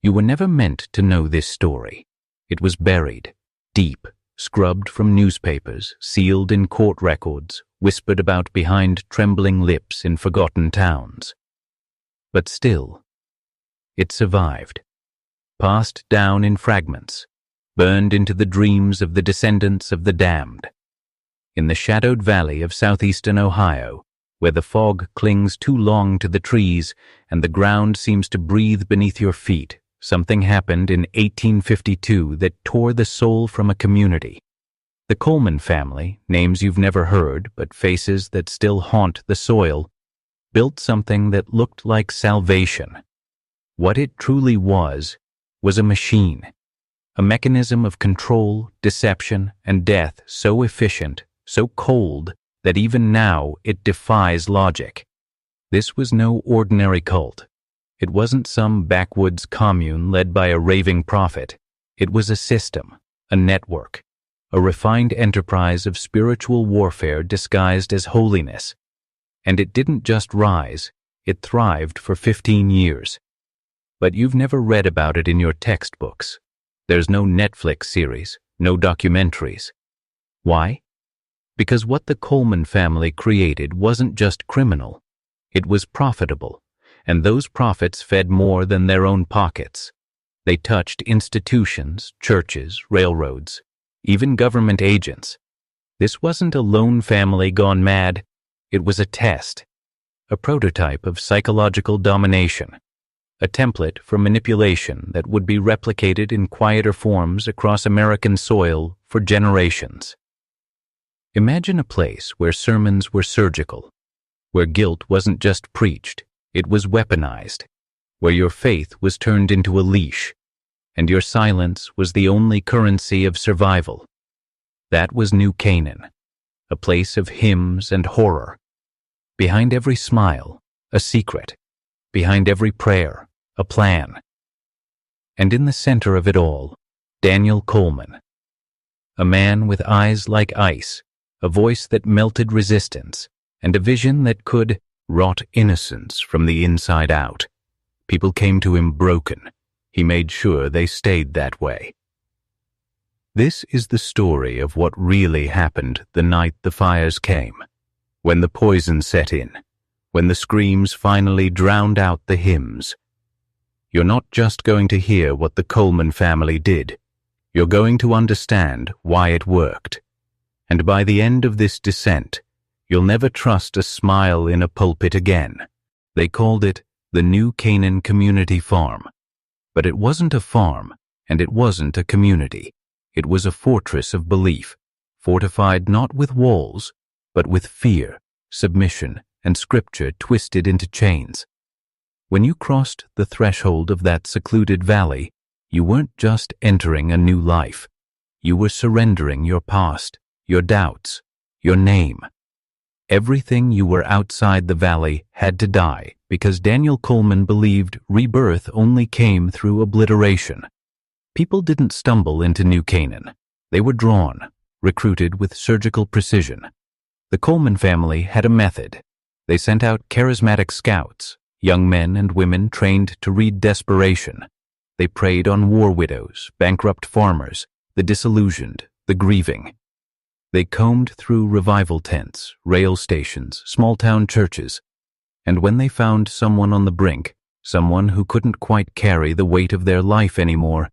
You were never meant to know this story. It was buried, deep, scrubbed from newspapers, sealed in court records, whispered about behind trembling lips in forgotten towns. But still, it survived, passed down in fragments, burned into the dreams of the descendants of the damned. In the shadowed valley of southeastern Ohio, where the fog clings too long to the trees and the ground seems to breathe beneath your feet, something happened in 1852 that tore the soul from a community. The Coleman family, names you've never heard but faces that still haunt the soil, built something that looked like salvation. What it truly was a machine, a mechanism of control, deception, and death so efficient, so cold, that even now it defies logic. This was no ordinary cult. It wasn't some backwoods commune led by a raving prophet. It was a system, a network, a refined enterprise of spiritual warfare disguised as holiness. And it didn't just rise, it thrived for 15 years. But you've never read about it in your textbooks. There's no Netflix series, no documentaries. Why? Because what the Coleman family created wasn't just criminal. It was profitable, and those profits fed more than their own pockets. They touched institutions, churches, railroads, even government agents. This wasn't a lone family gone mad. It was a test, a prototype of psychological domination, a template for manipulation that would be replicated in quieter forms across American soil for generations. Imagine a place where sermons were surgical, where guilt wasn't just preached, it was weaponized, where your faith was turned into a leash, and your silence was the only currency of survival. That was New Canaan, a place of hymns and horror. Behind every smile, a secret. Behind every prayer, a plan. And in the center of it all, Daniel Coleman, a man with eyes like ice, a voice that melted resistance, and a vision that could rot innocence from the inside out. People came to him broken. He made sure they stayed that way. This is the story of what really happened the night the fires came, when the poison set in, when the screams finally drowned out the hymns. You're not just going to hear what the Coleman family did. You're going to understand why it worked. And by the end of this descent, you'll never trust a smile in a pulpit again. They called it the New Canaan Community Farm. But it wasn't a farm, and it wasn't a community. It was a fortress of belief, fortified not with walls, but with fear, submission, and scripture twisted into chains. When you crossed the threshold of that secluded valley, you weren't just entering a new life. You were surrendering your past, your doubts, your name. Everything you were outside the valley had to die because Daniel Coleman believed rebirth only came through obliteration. People didn't stumble into New Canaan. They were drawn, recruited with surgical precision. The Coleman family had a method. They sent out charismatic scouts, young men and women trained to read desperation. They preyed on war widows, bankrupt farmers, the disillusioned, the grieving. They combed through revival tents, rail stations, small-town churches, and when they found someone on the brink, someone who couldn't quite carry the weight of their life anymore,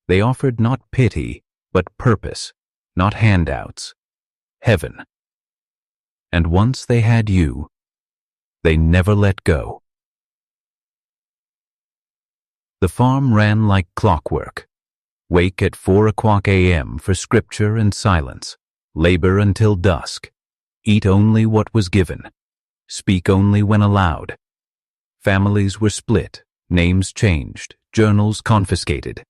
they offered not pity, but purpose, not handouts, heaven. And once they had you, they never let go. The farm ran like clockwork. Wake at 4:00 a.m. for scripture and silence. Labor until dusk. Eat only what was given. Speak only when allowed. Families were split, names changed, journals confiscated.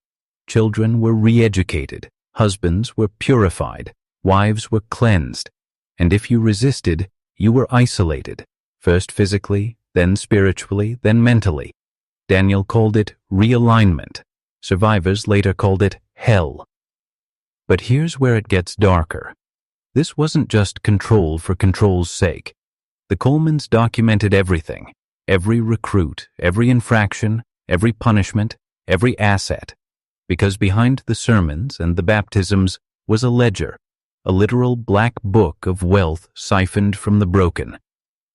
Children were re-educated, husbands were purified, wives were cleansed, and if you resisted, you were isolated, first physically, then spiritually, then mentally. Daniel called it realignment. Survivors later called it hell. But here's where it gets darker. This wasn't just control for control's sake. The Colemans documented everything, every recruit, every infraction, every punishment, every asset, because behind the sermons and the baptisms was a ledger, a literal black book of wealth siphoned from the broken,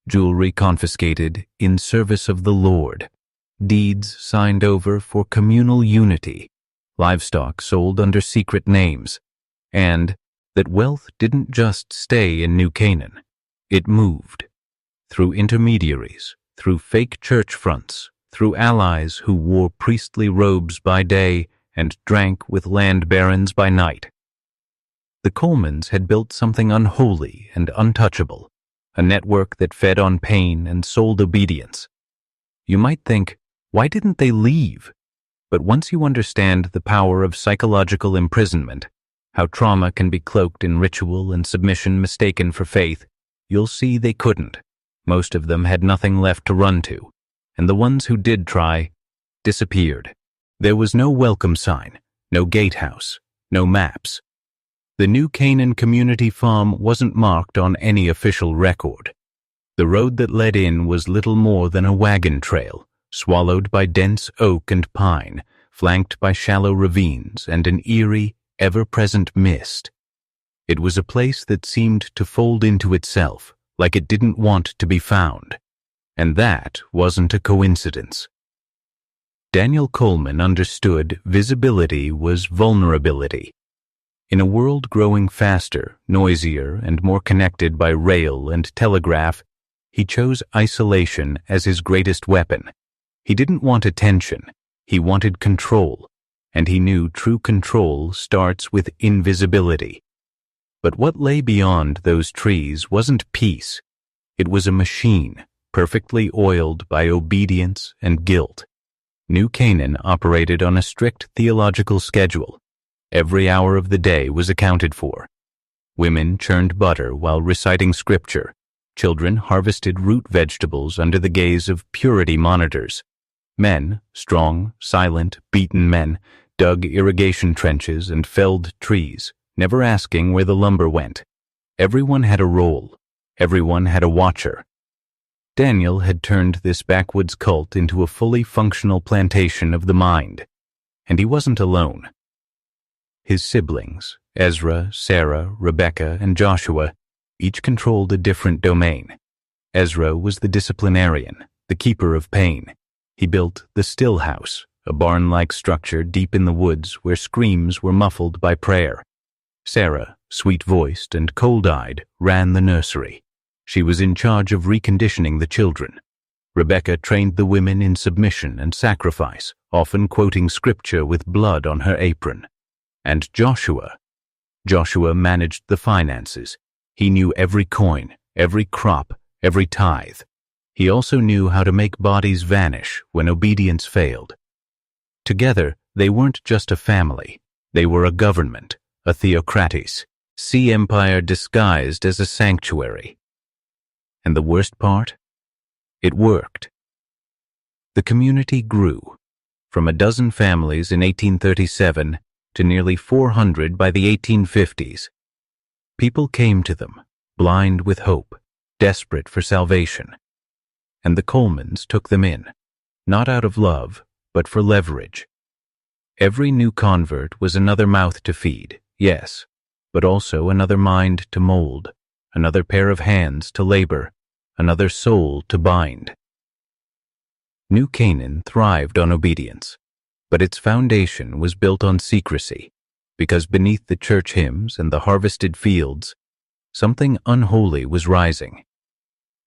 jewelry confiscated in service of the Lord, deeds signed over for communal unity, livestock sold under secret names, and that wealth didn't just stay in New Canaan. It moved. Through intermediaries, through fake church fronts, through allies who wore priestly robes by day and drank with land barons by night. The Colemans had built something unholy and untouchable, a network that fed on pain and sold obedience. You might think, why didn't they leave? But once you understand the power of psychological imprisonment, how trauma can be cloaked in ritual and submission mistaken for faith, you'll see they couldn't. Most of them had nothing left to run to, and the ones who did try disappeared. There was no welcome sign, no gatehouse, no maps. The New Canaan community farm wasn't marked on any official record. The road that led in was little more than a wagon trail, swallowed by dense oak and pine, flanked by shallow ravines and an eerie, ever-present mist. It was a place that seemed to fold into itself, like it didn't want to be found. And that wasn't a coincidence. Daniel Coleman understood visibility was vulnerability. In a world growing faster, noisier, and more connected by rail and telegraph, he chose isolation as his greatest weapon. He didn't want attention, he wanted control, and he knew true control starts with invisibility. But what lay beyond those trees wasn't peace. It was a machine, perfectly oiled by obedience and guilt. New Canaan operated on a strict theological schedule. Every hour of the day was accounted for. Women churned butter while reciting scripture. Children harvested root vegetables under the gaze of purity monitors. Men, strong, silent, beaten men, dug irrigation trenches and felled trees, never asking where the lumber went. Everyone had a role. Everyone had a watcher. Daniel had turned this backwoods cult into a fully functional plantation of the mind. And he wasn't alone. His siblings, Ezra, Sarah, Rebecca, and Joshua, each controlled a different domain. Ezra was the disciplinarian, the keeper of pain. He built the still house, a barn-like structure deep in the woods where screams were muffled by prayer. Sarah, sweet-voiced and cold-eyed, ran the nursery. She was in charge of reconditioning the children. Rebecca trained the women in submission and sacrifice, often quoting scripture with blood on her apron. And Joshua managed the finances. He knew every coin, every crop, every tithe. He also knew how to make bodies vanish when obedience failed. Together, they weren't just a family. They were a government, a theocratis, sea empire disguised as a sanctuary. And the worst part? It worked. The community grew. From a dozen families in 1837 to nearly 400 by the 1850s. People came to them, blind with hope, desperate for salvation. And the Colemans took them in, not out of love, but for leverage. Every new convert was another mouth to feed, yes, but also another mind to mold, another pair of hands to labor, another soul to bind. New Canaan thrived on obedience, but its foundation was built on secrecy, because beneath the church hymns and the harvested fields, something unholy was rising.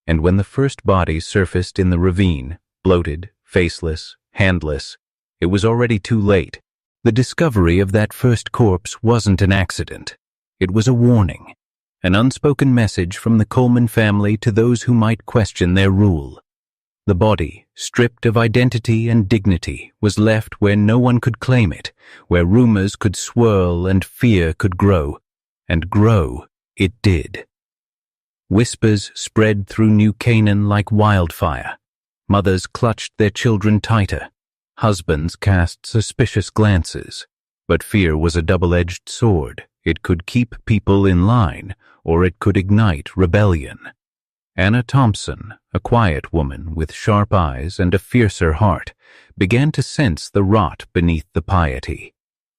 And when the first body surfaced in the ravine, bloated, faceless, handless, it was already too late. The discovery of that first corpse wasn't an accident. It was a warning, an unspoken message from the Coleman family to those who might question their rule. The body, stripped of identity and dignity, was left where no one could claim it, where rumors could swirl and fear could grow. And grow it did. Whispers spread through New Canaan like wildfire. Mothers clutched their children tighter. Husbands cast suspicious glances. But fear was a double-edged sword. It could keep people in line, or it could ignite rebellion. Anna Thompson, a quiet woman with sharp eyes and a fiercer heart, began to sense the rot beneath the piety.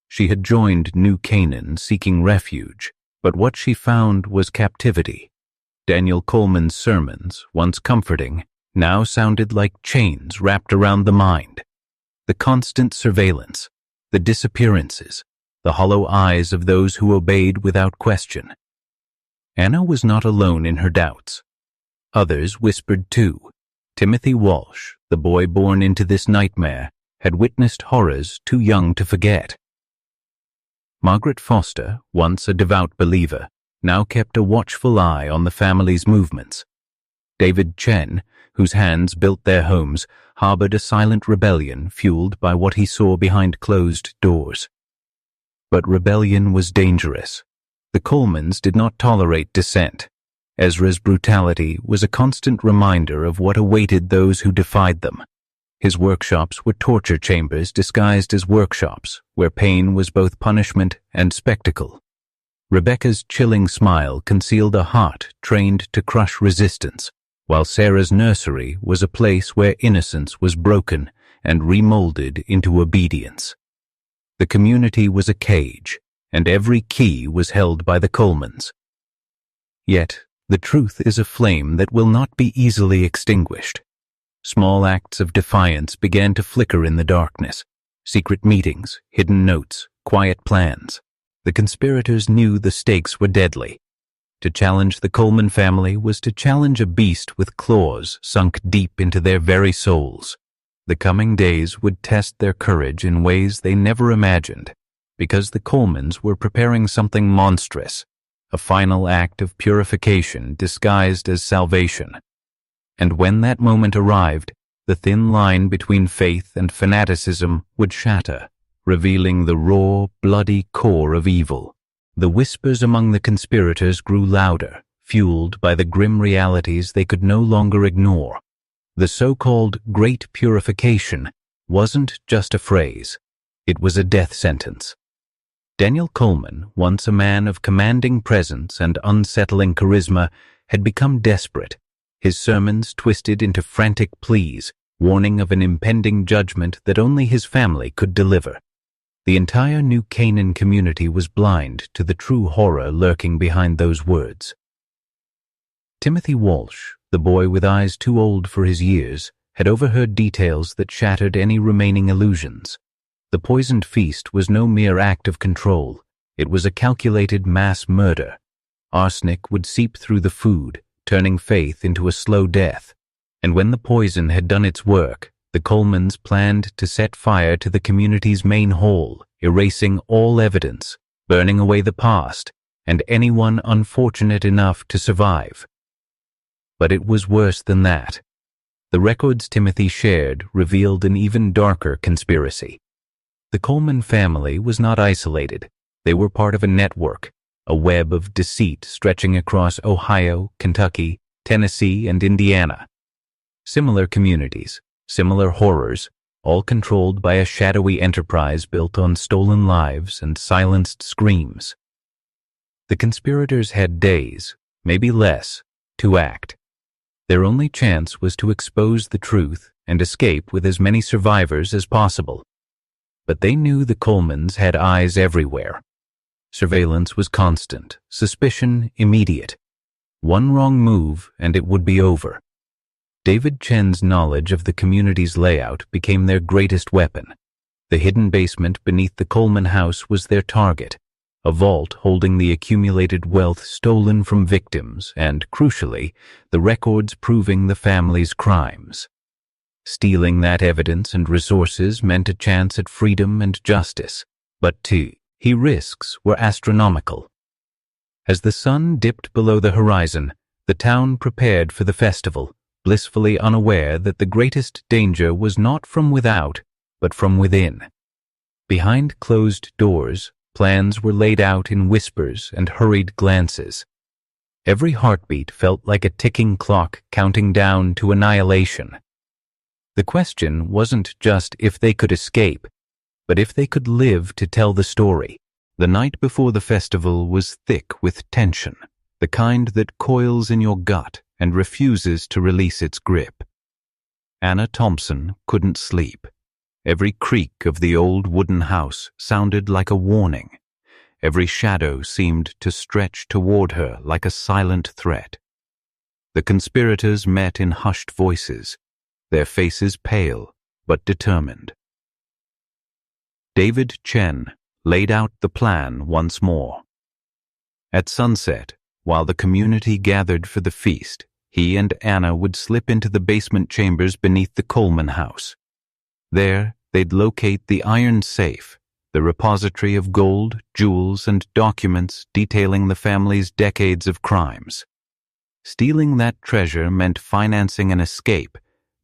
She had joined New Canaan seeking refuge, but what she found was captivity. Daniel Coleman's sermons, once comforting, now sounded like chains wrapped around the mind. The constant surveillance, the disappearances, the hollow eyes of those who obeyed without question. Anna was not alone in her doubts. Others whispered too. Timothy Walsh, the boy born into this nightmare, had witnessed horrors too young to forget. Margaret Foster, once a devout believer, now kept a watchful eye on the family's movements. David Chen, whose hands built their homes, harbored a silent rebellion fueled by what he saw behind closed doors. But rebellion was dangerous. The Colemans did not tolerate dissent. Ezra's brutality was a constant reminder of what awaited those who defied them. His workshops were torture chambers disguised as workshops, where pain was both punishment and spectacle. Rebecca's chilling smile concealed a heart trained to crush resistance, while Sarah's nursery was a place where innocence was broken and remolded into obedience. The community was a cage, and every key was held by the Colemans. Yet, the truth is a flame that will not be easily extinguished. Small acts of defiance began to flicker in the darkness. Secret meetings, hidden notes, quiet plans. The conspirators knew the stakes were deadly. To challenge the Coleman family was to challenge a beast with claws sunk deep into their very souls. The coming days would test their courage in ways they never imagined, because the Colemans were preparing something monstrous, a final act of purification disguised as salvation. And when that moment arrived, the thin line between faith and fanaticism would shatter, revealing the raw, bloody core of evil. The whispers among the conspirators grew louder, fueled by the grim realities they could no longer ignore. The so-called Great Purification wasn't just a phrase. It was a death sentence. Daniel Coleman, once a man of commanding presence and unsettling charisma, had become desperate. His sermons twisted into frantic pleas, warning of an impending judgment that only his family could deliver. The entire New Canaan community was blind to the true horror lurking behind those words. Timothy Walsh, the boy with eyes too old for his years, had overheard details that shattered any remaining illusions. The poisoned feast was no mere act of control. It was a calculated mass murder. Arsenic would seep through the food, turning faith into a slow death. And when the poison had done its work, the Colemans planned to set fire to the community's main hall, erasing all evidence, burning away the past, and anyone unfortunate enough to survive. But it was worse than that. The records Timothy shared revealed an even darker conspiracy. The Coleman family was not isolated. They were part of a network, a web of deceit stretching across Ohio, Kentucky, Tennessee, and Indiana. Similar communities, similar horrors, all controlled by a shadowy enterprise built on stolen lives and silenced screams. The conspirators had days, maybe less, to act. Their only chance was to expose the truth and escape with as many survivors as possible. But they knew the Colemans had eyes everywhere. Surveillance was constant, suspicion immediate. One wrong move and it would be over. David Chen's knowledge of the community's layout became their greatest weapon. The hidden basement beneath the Coleman house was their target, a vault holding the accumulated wealth stolen from victims and, crucially, the records proving the family's crimes. Stealing that evidence and resources meant a chance at freedom and justice, but too, risks were astronomical. As the sun dipped below the horizon, the town prepared for the festival, blissfully unaware that the greatest danger was not from without, but from within. Behind closed doors, plans were laid out in whispers and hurried glances. Every heartbeat felt like a ticking clock counting down to annihilation. The question wasn't just if they could escape, but if they could live to tell the story. The night before the festival was thick with tension, the kind that coils in your gut and refuses to release its grip. Anna Thompson couldn't sleep. Every creak of the old wooden house sounded like a warning. Every shadow seemed to stretch toward her like a silent threat. The conspirators met in hushed voices, their faces pale but determined. David Chen laid out the plan once more. At sunset, while the community gathered for the feast, he and Anna would slip into the basement chambers beneath the Coleman house. There, they'd locate the iron safe, the repository of gold, jewels, and documents detailing the family's decades of crimes. Stealing that treasure meant financing an escape,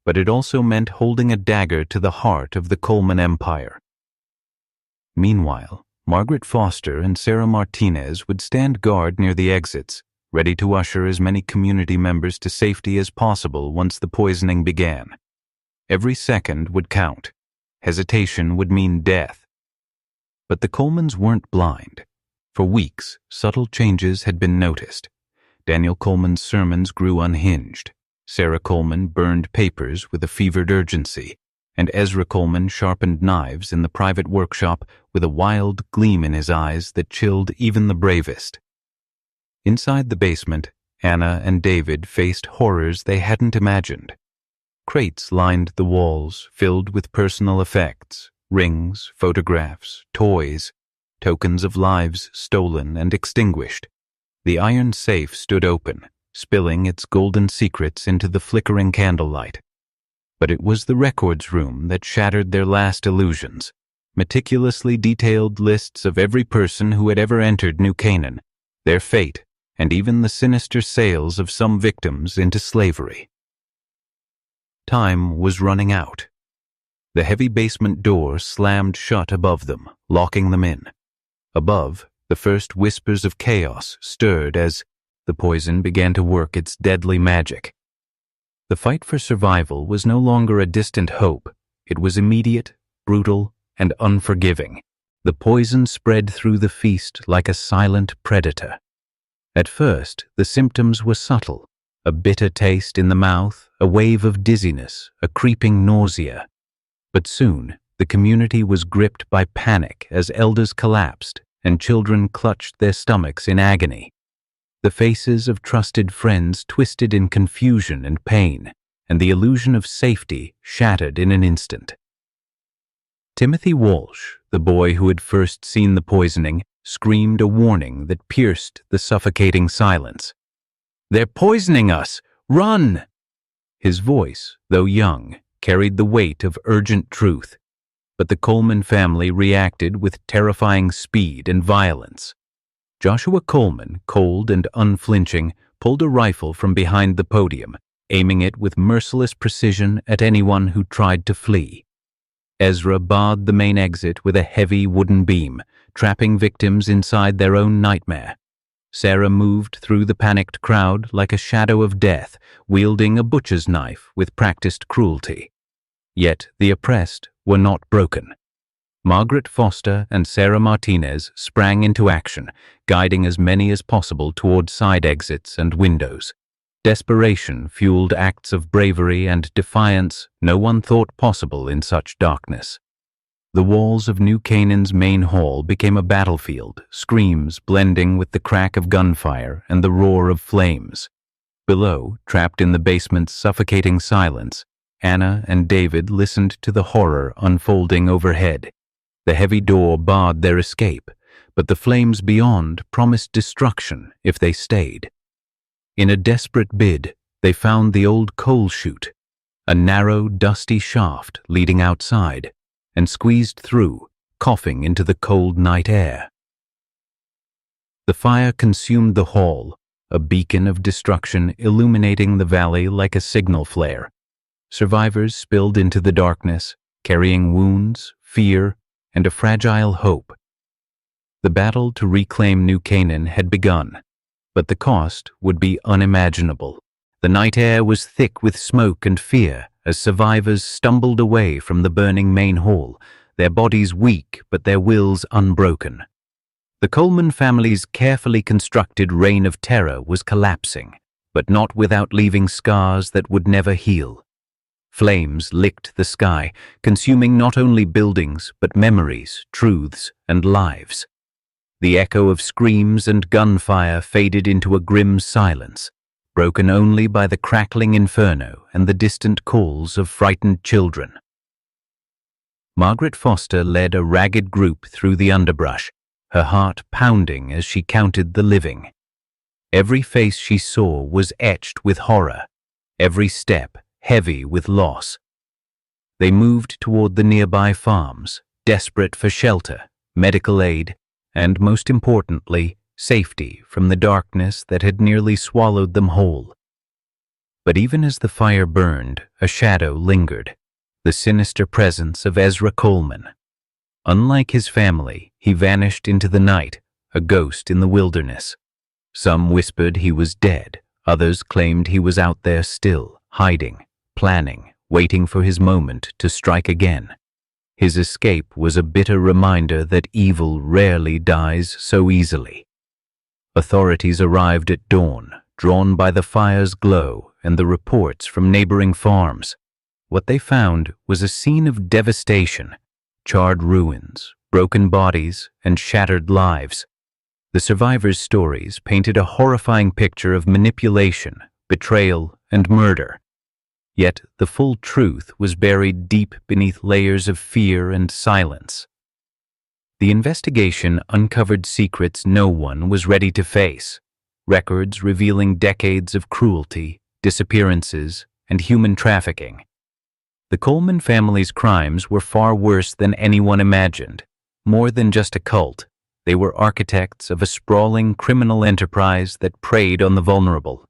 but it also meant holding a dagger to the heart of the Coleman empire. Meanwhile, Margaret Foster and Sarah Martinez would stand guard near the exits, ready to usher as many community members to safety as possible once the poisoning began. Every second would count. Hesitation would mean death. But the Colemans weren't blind. For weeks, subtle changes had been noticed. Daniel Coleman's sermons grew unhinged. Sarah Coleman burned papers with a fevered urgency, and Ezra Coleman sharpened knives in the private workshop with a wild gleam in his eyes that chilled even the bravest. Inside the basement, Anna and David faced horrors they hadn't imagined. Crates lined the walls, filled with personal effects, rings, photographs, toys, tokens of lives stolen and extinguished. The iron safe stood open, spilling its golden secrets into the flickering candlelight. But it was the records room that shattered their last illusions. Meticulously detailed lists of every person who had ever entered New Canaan, their fate, and even the sinister sales of some victims into slavery. Time was running out. The heavy basement door slammed shut above them, locking them in. Above, the first whispers of chaos stirred as the poison began to work its deadly magic. The fight for survival was no longer a distant hope. It was immediate, brutal, and unforgiving. The poison spread through the feast like a silent predator. At first, the symptoms were subtle. A bitter taste in the mouth, a wave of dizziness, a creeping nausea. But soon, the community was gripped by panic as elders collapsed and children clutched their stomachs in agony. The faces of trusted friends twisted in confusion and pain, and the illusion of safety shattered in an instant. Timothy Walsh, the boy who had first seen the poisoning, screamed a warning that pierced the suffocating silence. "They're poisoning us! Run!" His voice, though young, carried the weight of urgent truth, but the Coleman family reacted with terrifying speed and violence. Joshua Coleman, cold and unflinching, pulled a rifle from behind the podium, aiming it with merciless precision at anyone who tried to flee. Ezra barred the main exit with a heavy wooden beam, trapping victims inside their own nightmare. Sarah moved through the panicked crowd like a shadow of death, wielding a butcher's knife with practiced cruelty. Yet the oppressed were not broken. Margaret Foster and Sarah Martinez sprang into action, guiding as many as possible toward side exits and windows. Desperation fueled acts of bravery and defiance no one thought possible in such darkness. The walls of New Canaan's main hall became a battlefield, screams blending with the crack of gunfire and the roar of flames. Below, trapped in the basement's suffocating silence, Anna and David listened to the horror unfolding overhead. The heavy door barred their escape, but the flames beyond promised destruction if they stayed. In a desperate bid, they found the old coal chute, a narrow, dusty shaft leading outside, and squeezed through, coughing into the cold night air. The fire consumed the hall, a beacon of destruction illuminating the valley like a signal flare. Survivors spilled into the darkness, carrying wounds, fear, and a fragile hope. The battle to reclaim New Canaan had begun, but the cost would be unimaginable. The night air was thick with smoke and fear as survivors stumbled away from the burning main hall, their bodies weak but their wills unbroken. The Coleman family's carefully constructed reign of terror was collapsing, but not without leaving scars that would never heal. Flames licked the sky, consuming not only buildings, but memories, truths, and lives. The echo of screams and gunfire faded into a grim silence, broken only by the crackling inferno and the distant calls of frightened children. Margaret Foster led a ragged group through the underbrush, her heart pounding as she counted the living. Every face she saw was etched with horror, every step heavy with loss. They moved toward the nearby farms, desperate for shelter, medical aid, and most importantly, safety from the darkness that had nearly swallowed them whole. But even as the fire burned, a shadow lingered, the sinister presence of Ezra Coleman. Unlike his family, he vanished into the night, a ghost in the wilderness. Some whispered he was dead, others claimed he was out there still, hiding, planning, waiting for his moment to strike again. His escape was a bitter reminder that evil rarely dies so easily. Authorities arrived at dawn, drawn by the fire's glow and the reports from neighboring farms. What they found was a scene of devastation, charred ruins, broken bodies, and shattered lives. The survivors' stories painted a horrifying picture of manipulation, betrayal, and murder. Yet the full truth was buried deep beneath layers of fear and silence. The investigation uncovered secrets no one was ready to face, records revealing decades of cruelty, disappearances, and human trafficking. The Coleman family's crimes were far worse than anyone imagined. More than just a cult, they were architects of a sprawling criminal enterprise that preyed on the vulnerable.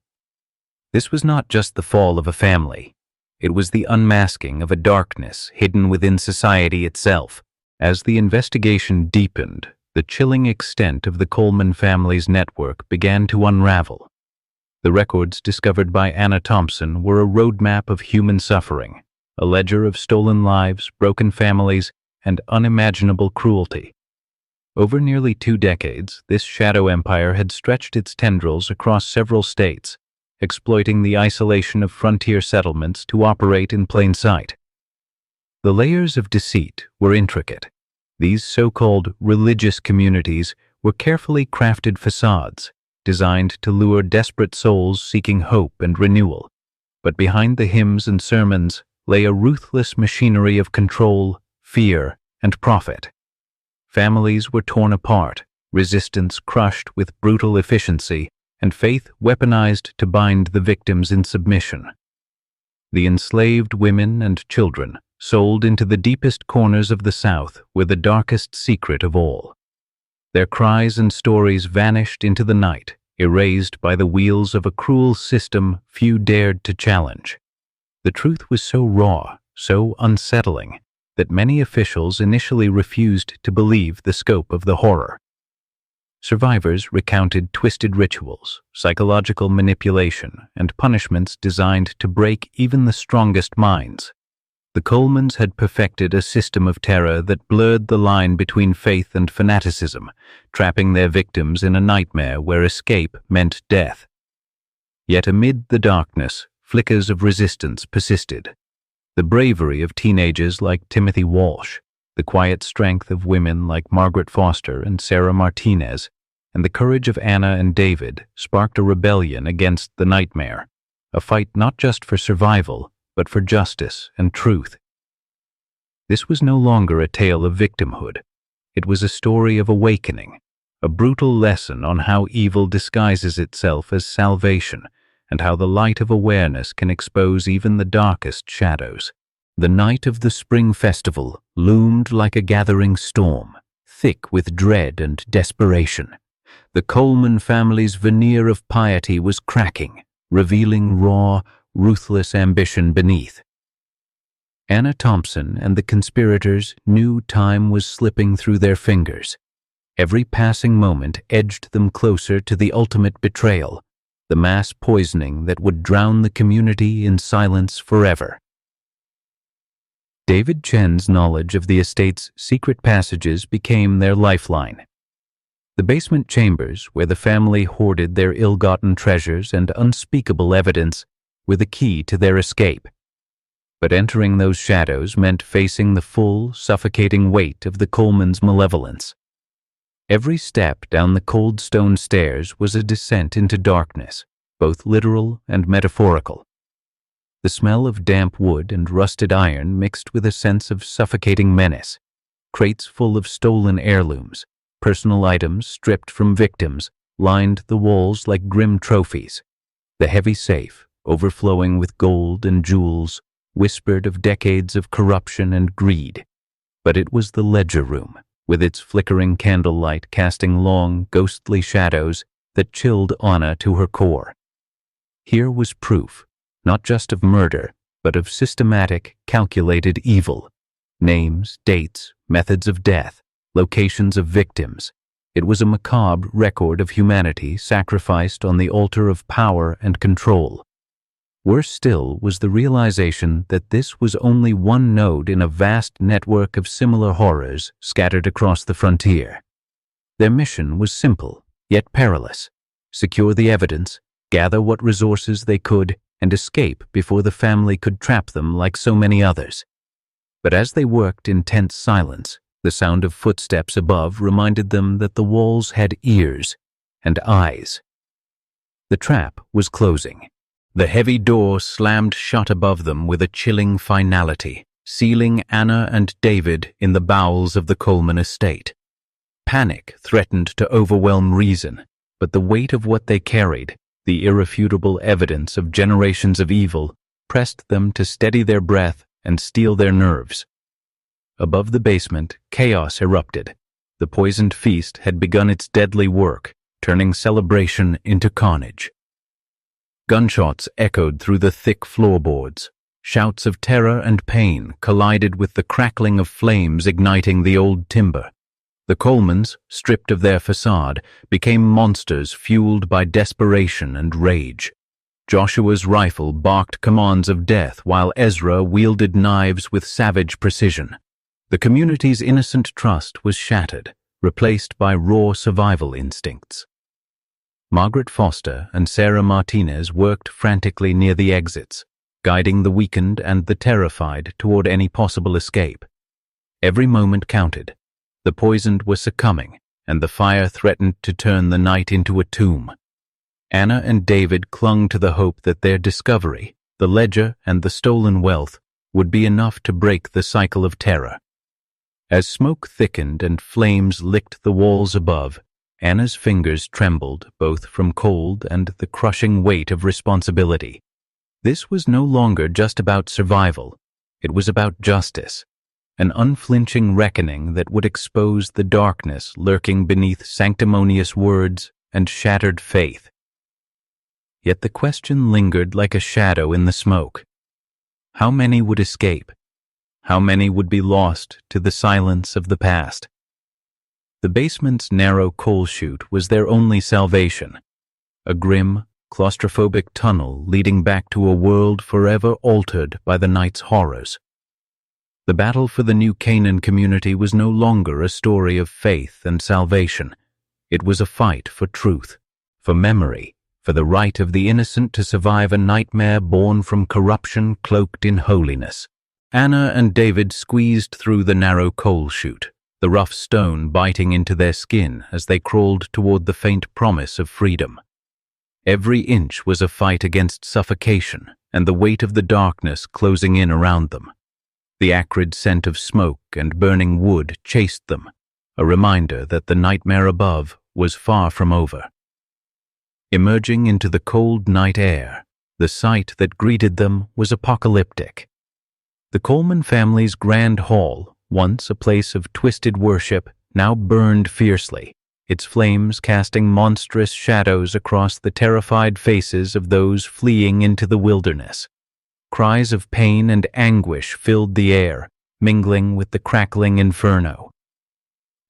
This was not just the fall of a family. It was the unmasking of a darkness hidden within society itself. As the investigation deepened, the chilling extent of the Coleman family's network began to unravel. The records discovered by Anna Thompson were a roadmap of human suffering, a ledger of stolen lives, broken families, and unimaginable cruelty. Over nearly 2 decades, this shadow empire had stretched its tendrils across several states, exploiting the isolation of frontier settlements to operate in plain sight. The layers of deceit were intricate. These so-called religious communities were carefully crafted facades, designed to lure desperate souls seeking hope and renewal. But behind the hymns and sermons lay a ruthless machinery of control, fear, and profit. Families were torn apart, resistance crushed with brutal efficiency, and faith weaponized to bind the victims in submission. The enslaved women and children, sold into the deepest corners of the South, were the darkest secret of all. Their cries and stories vanished into the night, erased by the wheels of a cruel system few dared to challenge. The truth was so raw, so unsettling, that many officials initially refused to believe the scope of the horror. Survivors recounted twisted rituals, psychological manipulation, and punishments designed to break even the strongest minds. The Colemans had perfected a system of terror that blurred the line between faith and fanaticism, trapping their victims in a nightmare where escape meant death. Yet amid the darkness, flickers of resistance persisted. The bravery of teenagers like Timothy Walsh, the quiet strength of women like Margaret Foster and Sarah Martinez, and the courage of Anna and David sparked a rebellion against the nightmare, a fight not just for survival, but for justice and truth. This was no longer a tale of victimhood. It was a story of awakening, a brutal lesson on how evil disguises itself as salvation, and how the light of awareness can expose even the darkest shadows. The night of the spring festival loomed like a gathering storm, thick with dread and desperation. The Coleman family's veneer of piety was cracking, revealing raw, ruthless ambition beneath. Anna Thompson and the conspirators knew time was slipping through their fingers. Every passing moment edged them closer to the ultimate betrayal, the mass poisoning that would drown the community in silence forever. David Chen's knowledge of the estate's secret passages became their lifeline. The basement chambers, where the family hoarded their ill-gotten treasures and unspeakable evidence, were the key to their escape. But entering those shadows meant facing the full, suffocating weight of the Coleman's malevolence. Every step down the cold stone stairs was a descent into darkness, both literal and metaphorical. The smell of damp wood and rusted iron mixed with a sense of suffocating menace. Crates full of stolen heirlooms, personal items stripped from victims, lined the walls like grim trophies. The heavy safe, overflowing with gold and jewels, whispered of decades of corruption and greed. But it was the ledger room, with its flickering candlelight casting long, ghostly shadows that chilled Anna to her core. Here was proof, not just of murder, but of systematic, calculated evil. Names, dates, methods of death, locations of victims. It was a macabre record of humanity sacrificed on the altar of power and control. Worse still was the realization that this was only one node in a vast network of similar horrors scattered across the frontier. Their mission was simple, yet perilous: secure the evidence, gather what resources they could, and escape before the family could trap them like so many others. But as they worked in tense silence, the sound of footsteps above reminded them that the walls had ears and eyes. The trap was closing. The heavy door slammed shut above them with a chilling finality, sealing Anna and David in the bowels of the Coleman estate. Panic threatened to overwhelm reason, but the weight of what they carried, the irrefutable evidence of generations of evil, pressed them to steady their breath and steel their nerves. Above the basement, chaos erupted. The poisoned feast had begun its deadly work, turning celebration into carnage. Gunshots echoed through the thick floorboards. Shouts of terror and pain collided with the crackling of flames igniting the old timber. The Colemans, stripped of their facade, became monsters fueled by desperation and rage. Joshua's rifle barked commands of death while Ezra wielded knives with savage precision. The community's innocent trust was shattered, replaced by raw survival instincts. Margaret Foster and Sarah Martinez worked frantically near the exits, guiding the weakened and the terrified toward any possible escape. Every moment counted. The poisoned were succumbing, and the fire threatened to turn the night into a tomb. Anna and David clung to the hope that their discovery, the ledger and the stolen wealth, would be enough to break the cycle of terror. As smoke thickened and flames licked the walls above, Anna's fingers trembled both from cold and the crushing weight of responsibility. This was no longer just about survival. It was about justice, an unflinching reckoning that would expose the darkness lurking beneath sanctimonious words and shattered faith. Yet the question lingered like a shadow in the smoke. How many would escape? How many would be lost to the silence of the past? The basement's narrow coal chute was their only salvation, a grim, claustrophobic tunnel leading back to a world forever altered by the night's horrors. The battle for the New Canaan community was no longer a story of faith and salvation. It was a fight for truth, for memory, for the right of the innocent to survive a nightmare born from corruption cloaked in holiness. Anna and David squeezed through the narrow coal chute, the rough stone biting into their skin as they crawled toward the faint promise of freedom. Every inch was a fight against suffocation and the weight of the darkness closing in around them. The acrid scent of smoke and burning wood chased them, a reminder that the nightmare above was far from over. Emerging into the cold night air, the sight that greeted them was apocalyptic. The Coleman family's grand hall, once a place of twisted worship, now burned fiercely, its flames casting monstrous shadows across the terrified faces of those fleeing into the wilderness. Cries of pain and anguish filled the air, mingling with the crackling inferno.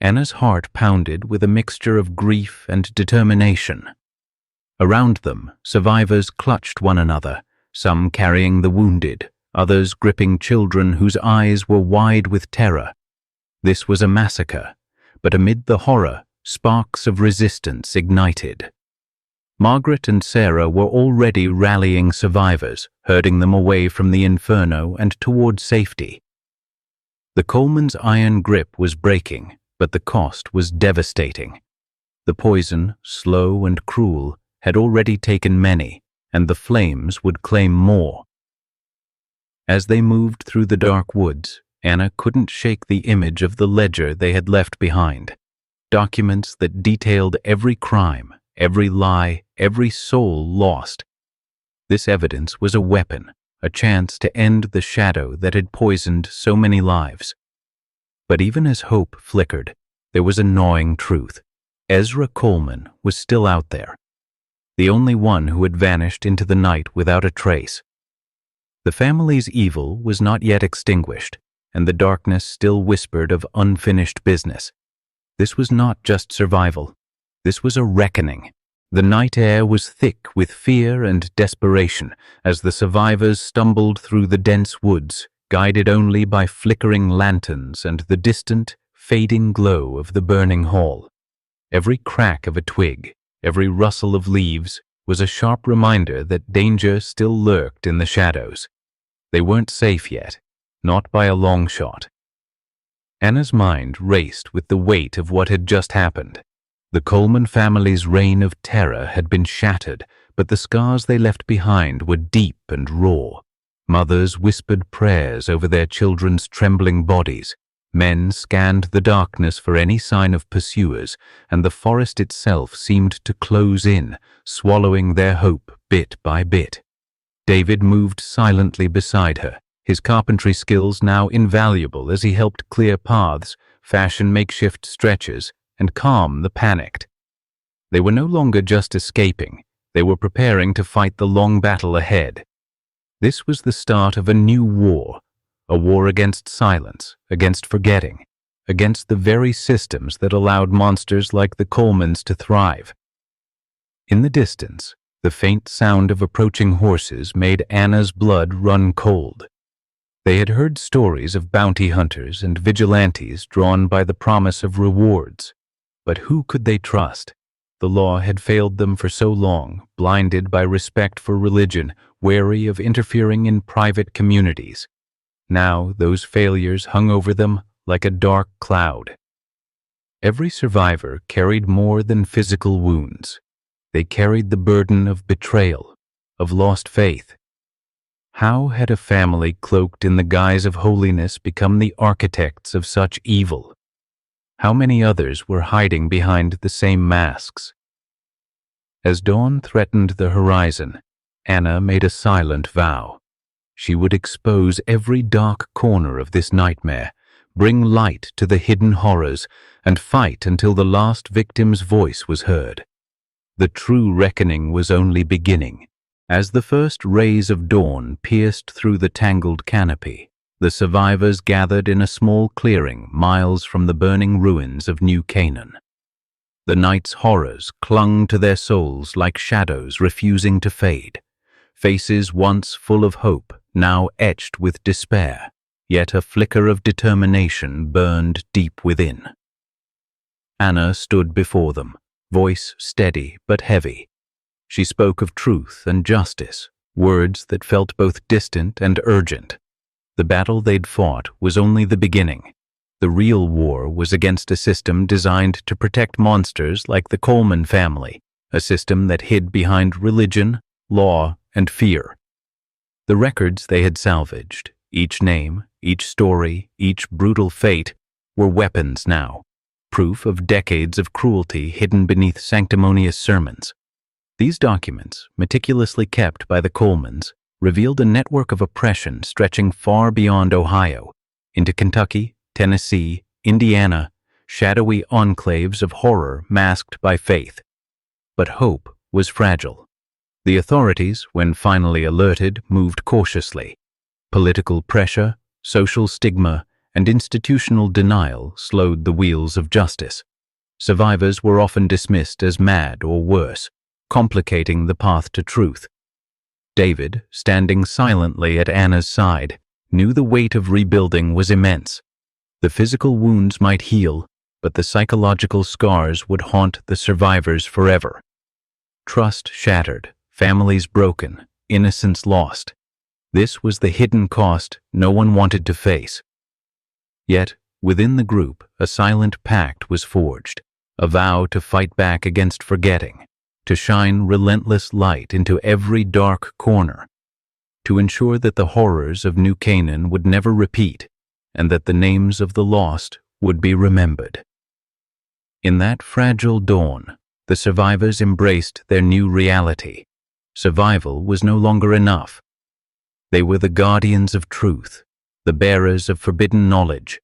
Anna's heart pounded with a mixture of grief and determination. Around them, survivors clutched one another, some carrying the wounded, others gripping children whose eyes were wide with terror. This was a massacre, but amid the horror, sparks of resistance ignited. Margaret and Sarah were already rallying survivors, herding them away from the inferno and toward safety. The Coleman's iron grip was breaking, but the cost was devastating. The poison, slow and cruel, had already taken many, and the flames would claim more. As they moved through the dark woods, Anna couldn't shake the image of the ledger they had left behind. Documents that detailed every crime, every lie, every soul lost. This evidence was a weapon, a chance to end the shadow that had poisoned so many lives. But even as hope flickered, there was a gnawing truth. Ezra Coleman was still out there, the only one who had vanished into the night without a trace. The family's evil was not yet extinguished, and the darkness still whispered of unfinished business. This was not just survival. This was a reckoning. The night air was thick with fear and desperation as the survivors stumbled through the dense woods, guided only by flickering lanterns and the distant, fading glow of the burning hall. Every crack of a twig, every rustle of leaves, was a sharp reminder that danger still lurked in the shadows. They weren't safe yet, not by a long shot. Anna's mind raced with the weight of what had just happened. The Coleman family's reign of terror had been shattered, but the scars they left behind were deep and raw. Mothers whispered prayers over their children's trembling bodies. Men scanned the darkness for any sign of pursuers, and the forest itself seemed to close in, swallowing their hope bit by bit. David moved silently beside her, his carpentry skills now invaluable as he helped clear paths, fashion makeshift stretchers, and calm the panicked. They were no longer just escaping, they were preparing to fight the long battle ahead. This was the start of a new war, a war against silence, against forgetting, against the very systems that allowed monsters like the Colemans to thrive. In the distance, the faint sound of approaching horses made Anna's blood run cold. They had heard stories of bounty hunters and vigilantes drawn by the promise of rewards. But who could they trust? The law had failed them for so long, blinded by respect for religion, wary of interfering in private communities. Now those failures hung over them like a dark cloud. Every survivor carried more than physical wounds. They carried the burden of betrayal, of lost faith. How had a family cloaked in the guise of holiness become the architects of such evil? How many others were hiding behind the same masks? As dawn threatened the horizon, Anna made a silent vow. She would expose every dark corner of this nightmare, bring light to the hidden horrors, and fight until the last victim's voice was heard. The true reckoning was only beginning. As the first rays of dawn pierced through the tangled canopy, the survivors gathered in a small clearing miles from the burning ruins of New Canaan. The night's horrors clung to their souls like shadows refusing to fade. Faces once full of hope, now etched with despair, yet a flicker of determination burned deep within. Anna stood before them, voice steady but heavy. She spoke of truth and justice, words that felt both distant and urgent. The battle they'd fought was only the beginning. The real war was against a system designed to protect monsters like the Coleman family, a system that hid behind religion, law, and fear. The records they had salvaged, each name, each story, each brutal fate, were weapons now, proof of decades of cruelty hidden beneath sanctimonious sermons. These documents, meticulously kept by the Colemans, revealed a network of oppression stretching far beyond Ohio, into Kentucky, Tennessee, Indiana, shadowy enclaves of horror masked by faith. But hope was fragile. The authorities, when finally alerted, moved cautiously. Political pressure, social stigma, and institutional denial slowed the wheels of justice. Survivors were often dismissed as mad or worse, complicating the path to truth. David, standing silently at Anna's side, knew the weight of rebuilding was immense. The physical wounds might heal, but the psychological scars would haunt the survivors forever. Trust shattered, families broken, innocence lost. This was the hidden cost no one wanted to face. Yet, within the group, a silent pact was forged, a vow to fight back against forgetting, to shine relentless light into every dark corner, to ensure that the horrors of New Canaan would never repeat, and that the names of the lost would be remembered. In that fragile dawn, the survivors embraced their new reality. Survival was no longer enough. They were the guardians of truth, the bearers of forbidden knowledge,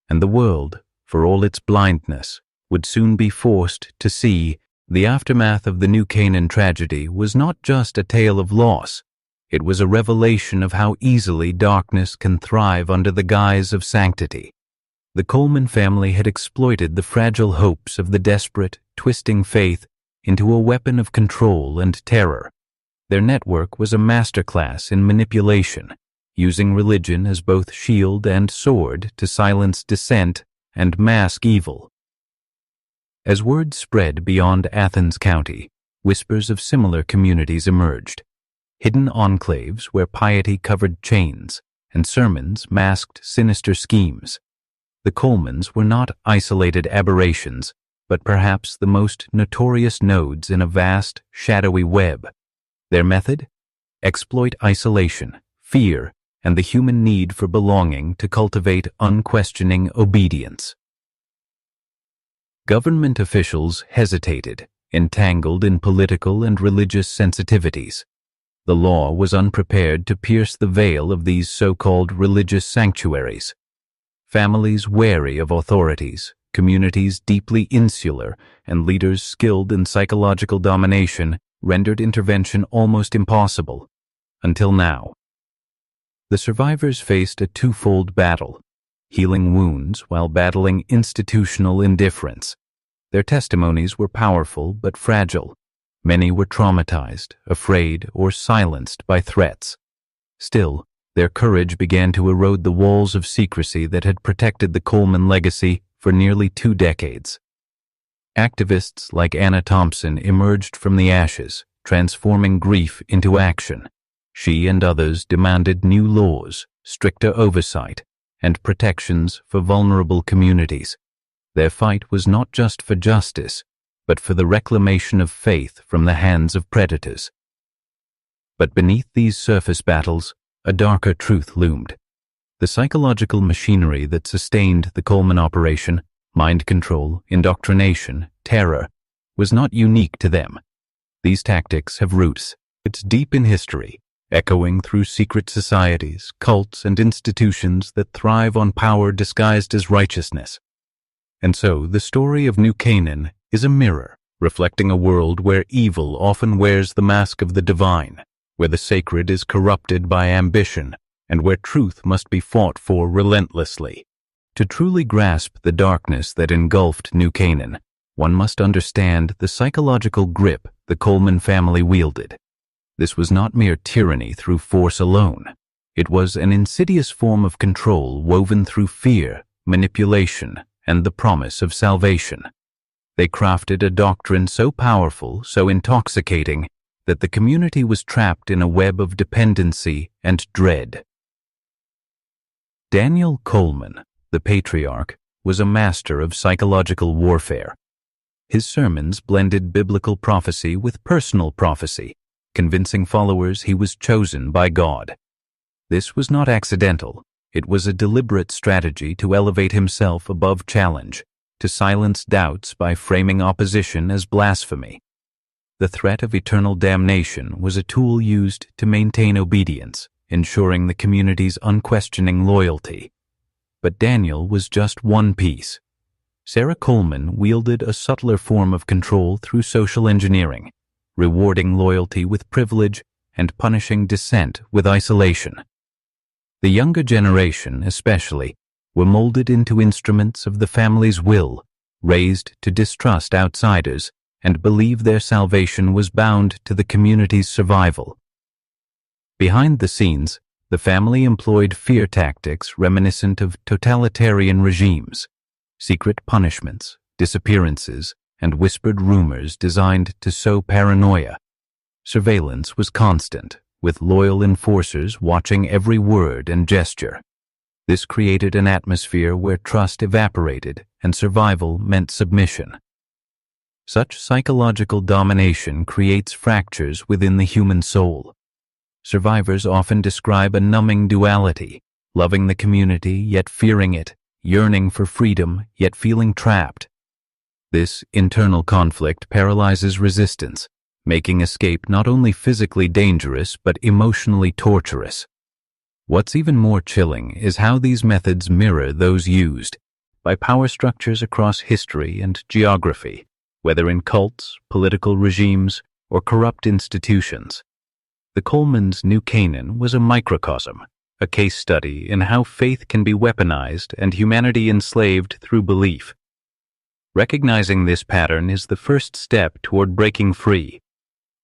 and the world, for all its blindness, would soon be forced to see the aftermath of the New Canaan tragedy was not just a tale of loss. It was a revelation of how easily darkness can thrive under the guise of sanctity. The Coleman family had exploited the fragile hopes of the desperate, twisting faith into a weapon of control and terror. Their network was a masterclass in manipulation, using religion as both shield and sword to silence dissent and mask evil. As word spread beyond Athens County, whispers of similar communities emerged. Hidden enclaves where piety covered chains and sermons masked sinister schemes. The Colemans were not isolated aberrations, but perhaps the most notorious nodes in a vast, shadowy web. Their method? Exploit isolation, fear, and the human need for belonging to cultivate unquestioning obedience. Government officials hesitated, entangled in political and religious sensitivities. The law was unprepared to pierce the veil of these so-called religious sanctuaries. Families wary of authorities, communities deeply insular, and leaders skilled in psychological domination rendered intervention almost impossible. Until now. The survivors faced a twofold battle, healing wounds while battling institutional indifference. Their testimonies were powerful but fragile. Many were traumatized, afraid, or silenced by threats. Still, their courage began to erode the walls of secrecy that had protected the Coleman legacy for nearly 2 decades. Activists like Anna Thompson emerged from the ashes, transforming grief into action. She and others demanded new laws, stricter oversight, and protections for vulnerable communities. Their fight was not just for justice, but for the reclamation of faith from the hands of predators. But beneath these surface battles, a darker truth loomed. The psychological machinery that sustained the Coleman operation, mind control, indoctrination, terror, was not unique to them. These tactics have roots. It's deep in history, echoing through secret societies, cults, and institutions that thrive on power disguised as righteousness. And so, the story of New Canaan is a mirror, reflecting a world where evil often wears the mask of the divine, where the sacred is corrupted by ambition, and where truth must be fought for relentlessly. To truly grasp the darkness that engulfed New Canaan, one must understand the psychological grip the Coleman family wielded. This was not mere tyranny through force alone. It was an insidious form of control woven through fear, manipulation, and the promise of salvation. They crafted a doctrine so powerful, so intoxicating, that the community was trapped in a web of dependency and dread. Daniel Coleman, the patriarch, was a master of psychological warfare. His sermons blended biblical prophecy with personal prophecy, convincing followers he was chosen by God. This was not accidental. It was a deliberate strategy to elevate himself above challenge, to silence doubts by framing opposition as blasphemy. The threat of eternal damnation was a tool used to maintain obedience, ensuring the community's unquestioning loyalty. But Daniel was just one piece. Sarah Coleman wielded a subtler form of control through social engineering, rewarding loyalty with privilege and punishing dissent with isolation. The younger generation, especially, were molded into instruments of the family's will, raised to distrust outsiders and believe their salvation was bound to the community's survival. Behind the scenes, the family employed fear tactics reminiscent of totalitarian regimes. secret punishments, disappearances, and whispered rumors designed to sow paranoia. Surveillance was constant, with loyal enforcers watching every word and gesture. This created an atmosphere where trust evaporated and survival meant submission. Such psychological domination creates fractures within the human soul. Survivors often describe a numbing duality, loving the community yet fearing it, yearning for freedom yet feeling trapped. This internal conflict paralyzes resistance, making escape not only physically dangerous but emotionally torturous. What's even more chilling is how these methods mirror those used by power structures across history and geography, whether in cults, political regimes, or corrupt institutions. The Coleman's New Canaan was a microcosm, a case study in how faith can be weaponized and humanity enslaved through belief. Recognizing this pattern is the first step toward breaking free.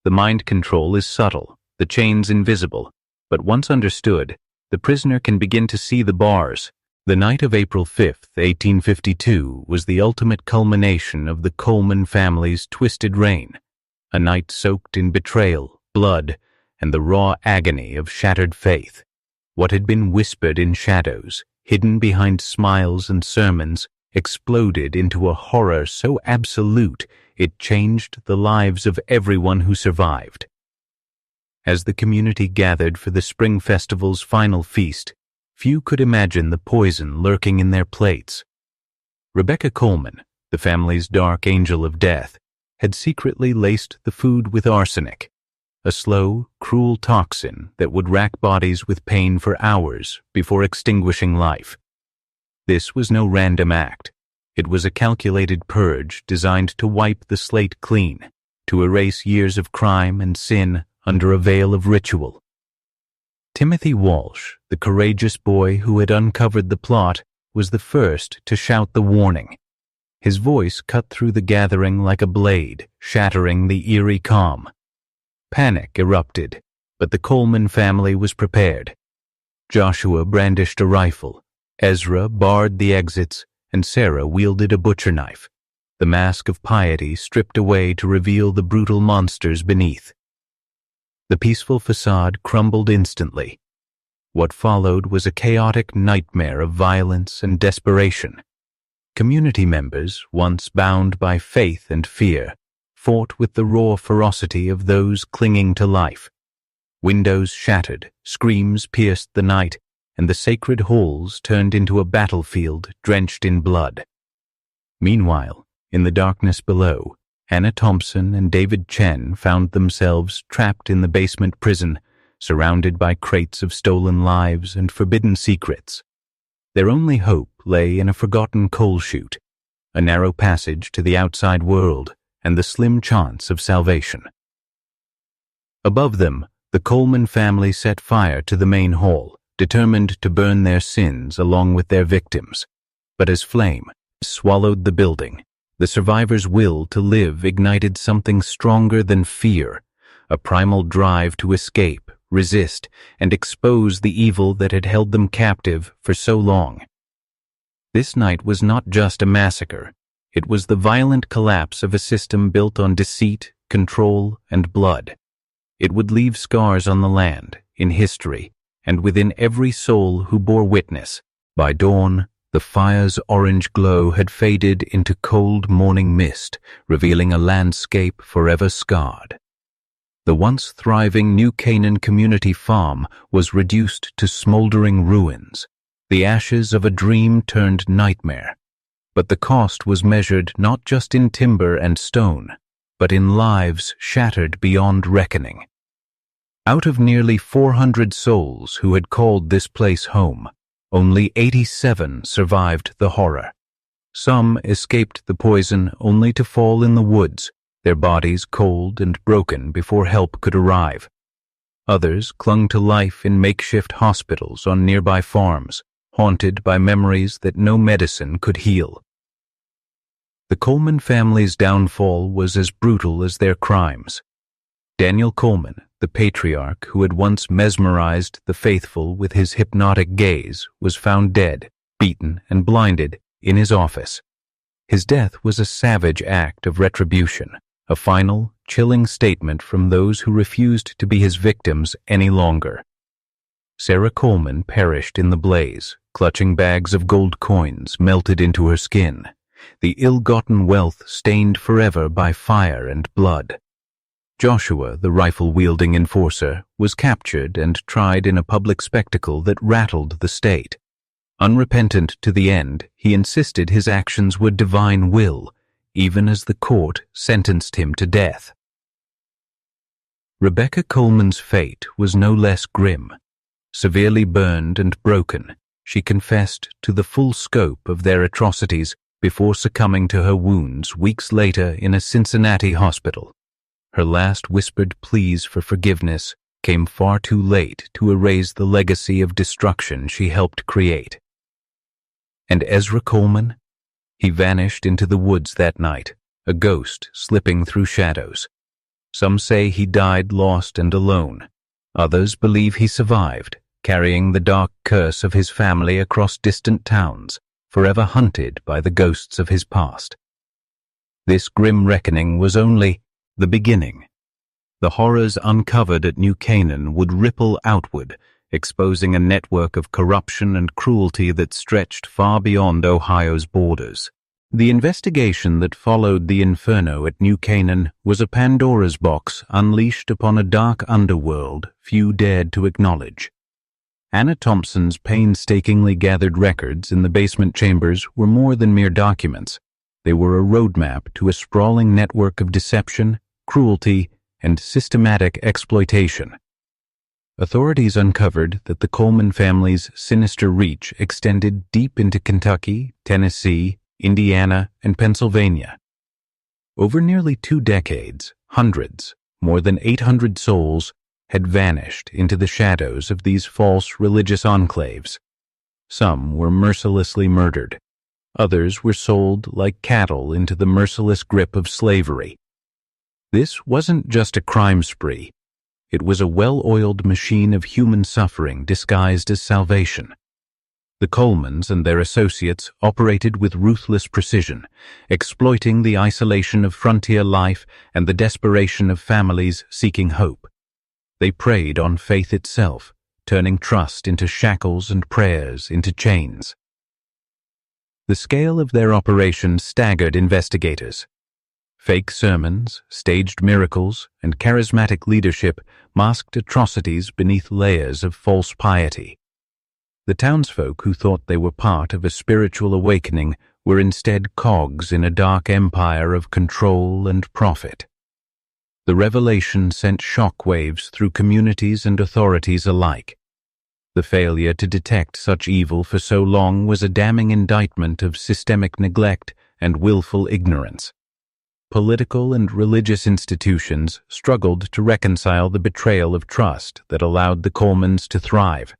The mind control is subtle, the chains invisible, but once understood, the prisoner can begin to see the bars. The night of April 5, 1852 was the ultimate culmination of the Coleman family's twisted reign, a night soaked in betrayal, blood, and the raw agony of shattered faith. What had been whispered in shadows, hidden behind smiles and sermons, exploded into a horror so absolute it changed the lives of everyone who survived. As the community gathered for the Spring Festival's final feast, few could imagine the poison lurking in their plates. Rebecca Coleman, the family's dark angel of death, had secretly laced the food with arsenic, a slow, cruel toxin that would rack bodies with pain for hours before extinguishing life. This was no random act. It was a calculated purge designed to wipe the slate clean, to erase years of crime and sin under a veil of ritual. Timothy Walsh, the courageous boy who had uncovered the plot, was the first to shout the warning. His voice cut through the gathering like a blade, shattering the eerie calm. Panic erupted, but the Coleman family was prepared. Joshua brandished a rifle, Ezra barred the exits, and Sarah wielded a butcher knife, the mask of piety stripped away to reveal the brutal monsters beneath. The peaceful facade crumbled instantly. What followed was a chaotic nightmare of violence and desperation. Community members, once bound by faith and fear, fought with the raw ferocity of those clinging to life. Windows shattered, screams pierced the night, and the sacred halls turned into a battlefield drenched in blood. Meanwhile, in the darkness below, Anna Thompson and David Chen found themselves trapped in the basement prison, surrounded by crates of stolen lives and forbidden secrets. Their only hope lay in a forgotten coal chute, a narrow passage to the outside world, and the slim chance of salvation. Above them, the Coleman family set fire to the main hall, determined to burn their sins along with their victims. But as flame swallowed the building, the survivors' will to live ignited something stronger than fear, a primal drive to escape, resist, and expose the evil that had held them captive for so long. This night was not just a massacre. It was the violent collapse of a system built on deceit, control, and blood. It would leave scars on the land, in history, and within every soul who bore witness. By dawn, the fire's orange glow had faded into cold morning mist, revealing a landscape forever scarred. The once thriving New Canaan community farm was reduced to smoldering ruins, the ashes of a dream turned nightmare. But the cost was measured not just in timber and stone, but in lives shattered beyond reckoning. Out of nearly 400 souls who had called this place home, only 87 survived the horror. Some escaped the poison only to fall in the woods, their bodies cold and broken before help could arrive. Others clung to life in makeshift hospitals on nearby farms, haunted by memories that no medicine could heal. The Coleman family's downfall was as brutal as their crimes. Daniel Coleman, the patriarch who had once mesmerized the faithful with his hypnotic gaze, was found dead, beaten, and blinded in his office. His death was a savage act of retribution, a final, chilling statement from those who refused to be his victims any longer. Sarah Coleman perished in the blaze, clutching bags of gold coins melted into her skin, the ill-gotten wealth stained forever by fire and blood. Joshua, the rifle-wielding enforcer, was captured and tried in a public spectacle that rattled the state. Unrepentant to the end, he insisted his actions were divine will, even as the court sentenced him to death. Rebecca Coleman's fate was no less grim. Severely burned and broken, she confessed to the full scope of their atrocities before succumbing to her wounds weeks later in a Cincinnati hospital. Her last whispered pleas for forgiveness came far too late to erase the legacy of destruction she helped create. And Ezra Coleman? He vanished into the woods that night, a ghost slipping through shadows. Some say he died lost and alone. Others believe he survived, carrying the dark curse of his family across distant towns, forever hunted by the ghosts of his past. This grim reckoning was only the beginning. The horrors uncovered at New Canaan would ripple outward, exposing a network of corruption and cruelty that stretched far beyond Ohio's borders. The investigation that followed the inferno at New Canaan was a Pandora's box unleashed upon a dark underworld few dared to acknowledge. Anna Thompson's painstakingly gathered records in the basement chambers were more than mere documents. They were a roadmap to a sprawling network of deception, cruelty, and systematic exploitation. Authorities uncovered that the Coleman family's sinister reach extended deep into Kentucky, Tennessee, Indiana, and Pennsylvania. Over nearly 2 decades, hundreds, more than 800 souls, had vanished into the shadows of these false religious enclaves. Some were mercilessly murdered. Others were sold like cattle into the merciless grip of slavery. This wasn't just a crime spree. It was a well-oiled machine of human suffering disguised as salvation. The Colemans and their associates operated with ruthless precision, exploiting the isolation of frontier life and the desperation of families seeking hope. They preyed on faith itself, turning trust into shackles and prayers into chains. The scale of their operation staggered investigators. Fake sermons, staged miracles, and charismatic leadership masked atrocities beneath layers of false piety. The townsfolk who thought they were part of a spiritual awakening were instead cogs in a dark empire of control and profit. The revelation sent shockwaves through communities and authorities alike. The failure to detect such evil for so long was a damning indictment of systemic neglect and willful ignorance. Political and religious institutions struggled to reconcile the betrayal of trust that allowed the Colemans to thrive.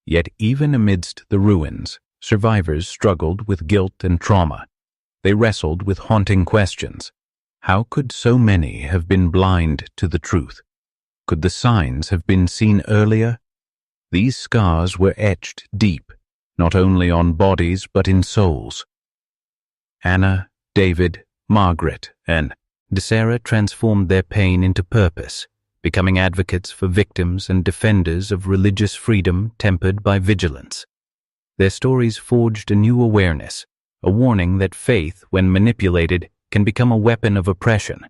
Yet even amidst the ruins, survivors struggled with guilt and trauma. They wrestled with haunting questions. How could so many have been blind to the truth? Could the signs have been seen earlier? These scars were etched deep, not only on bodies but in souls. Anna, David, Margaret, and Sarah transformed their pain into purpose, becoming advocates for victims and defenders of religious freedom tempered by vigilance. Their stories forged a new awareness, a warning that faith, when manipulated, can become a weapon of oppression.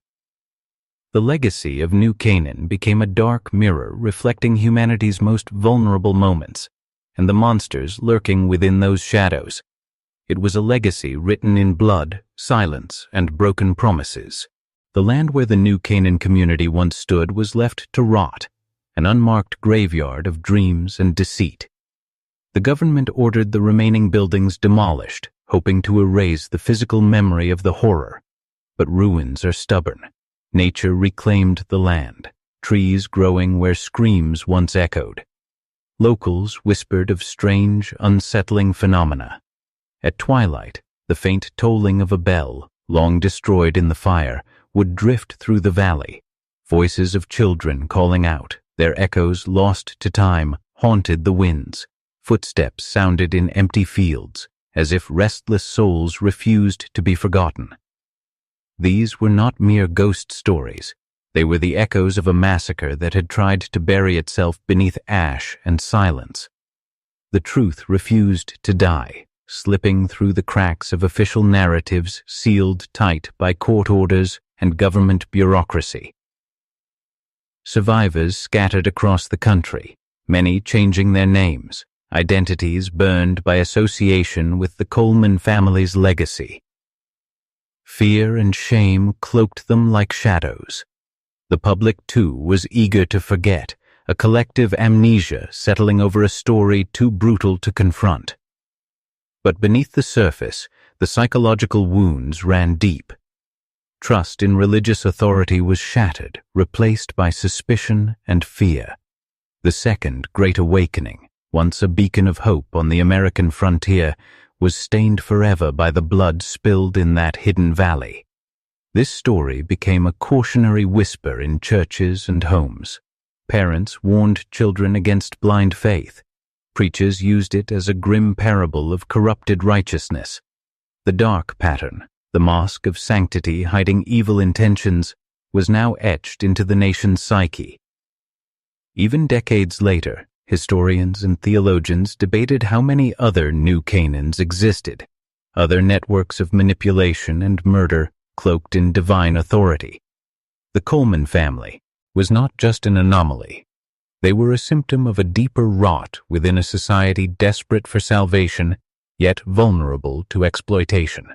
The legacy of New Canaan became a dark mirror reflecting humanity's most vulnerable moments and the monsters lurking within those shadows. It was a legacy written in blood, silence, and broken promises. The land where the New Canaan community once stood was left to rot, an unmarked graveyard of dreams and deceit. The government ordered the remaining buildings demolished, hoping to erase the physical memory of the horror. But ruins are stubborn. Nature reclaimed the land, trees growing where screams once echoed. Locals whispered of strange, unsettling phenomena. At twilight, the faint tolling of a bell, long destroyed in the fire, would drift through the valley. Voices of children calling out, their echoes lost to time, haunted the winds. Footsteps sounded in empty fields, as if restless souls refused to be forgotten. These were not mere ghost stories. They were the echoes of a massacre that had tried to bury itself beneath ash and silence. The truth refused to die, slipping through the cracks of official narratives sealed tight by court orders and government bureaucracy. Survivors scattered across the country, many changing their names, identities burned by association with the Coleman family's legacy. Fear and shame cloaked them like shadows. The public, too, was eager to forget, a collective amnesia settling over a story too brutal to confront. But beneath the surface, the psychological wounds ran deep. Trust in religious authority was shattered, replaced by suspicion and fear. The Second Great Awakening, once a beacon of hope on the American frontier, was stained forever by the blood spilled in that hidden valley. This story became a cautionary whisper in churches and homes. Parents warned children against blind faith. Preachers used it as a grim parable of corrupted righteousness. The dark pattern, the mask of sanctity hiding evil intentions, was now etched into the nation's psyche. Even decades later, historians and theologians debated how many other New Canaans existed, other networks of manipulation and murder cloaked in divine authority. The Coleman family was not just an anomaly. They were a symptom of a deeper rot within a society desperate for salvation, yet vulnerable to exploitation.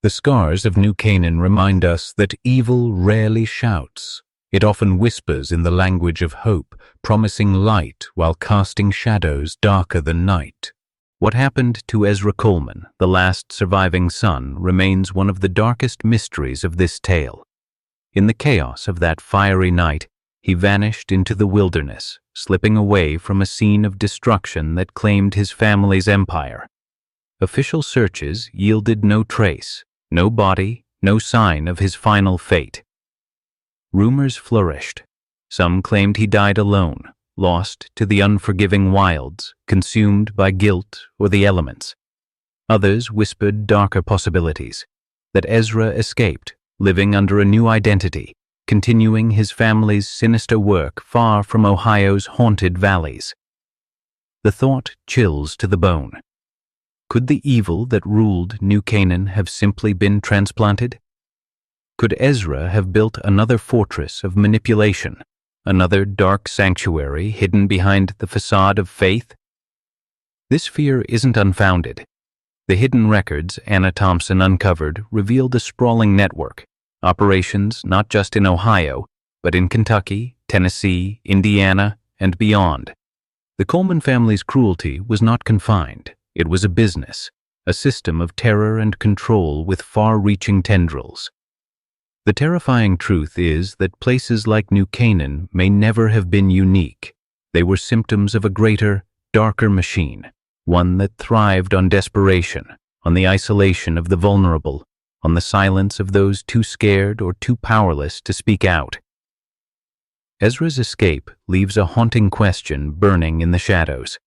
The scars of New Canaan remind us that evil rarely shouts. It often whispers in the language of hope, promising light while casting shadows darker than night. What happened to Ezra Coleman, the last surviving son, remains one of the darkest mysteries of this tale. In the chaos of that fiery night, he vanished into the wilderness, slipping away from a scene of destruction that claimed his family's empire. Official searches yielded no trace, no body, no sign of his final fate. Rumors flourished. Some claimed he died alone, lost to the unforgiving wilds, consumed by guilt or the elements. Others whispered darker possibilities, that Ezra escaped, living under a new identity, continuing his family's sinister work far from Ohio's haunted valleys. The thought chills to the bone. Could the evil that ruled New Canaan have simply been transplanted? Could Ezra have built another fortress of manipulation, another dark sanctuary hidden behind the facade of faith? This fear isn't unfounded. The hidden records Anna Thompson uncovered revealed a sprawling network, operations not just in Ohio, but in Kentucky, Tennessee, Indiana, and beyond. The Coleman family's cruelty was not confined. It was a business, a system of terror and control with far-reaching tendrils. The terrifying truth is that places like New Canaan may never have been unique. They were symptoms of a greater, darker machine, one that thrived on desperation, on the isolation of the vulnerable, on the silence of those too scared or too powerless to speak out. Ezra's escape leaves a haunting question burning in the shadows.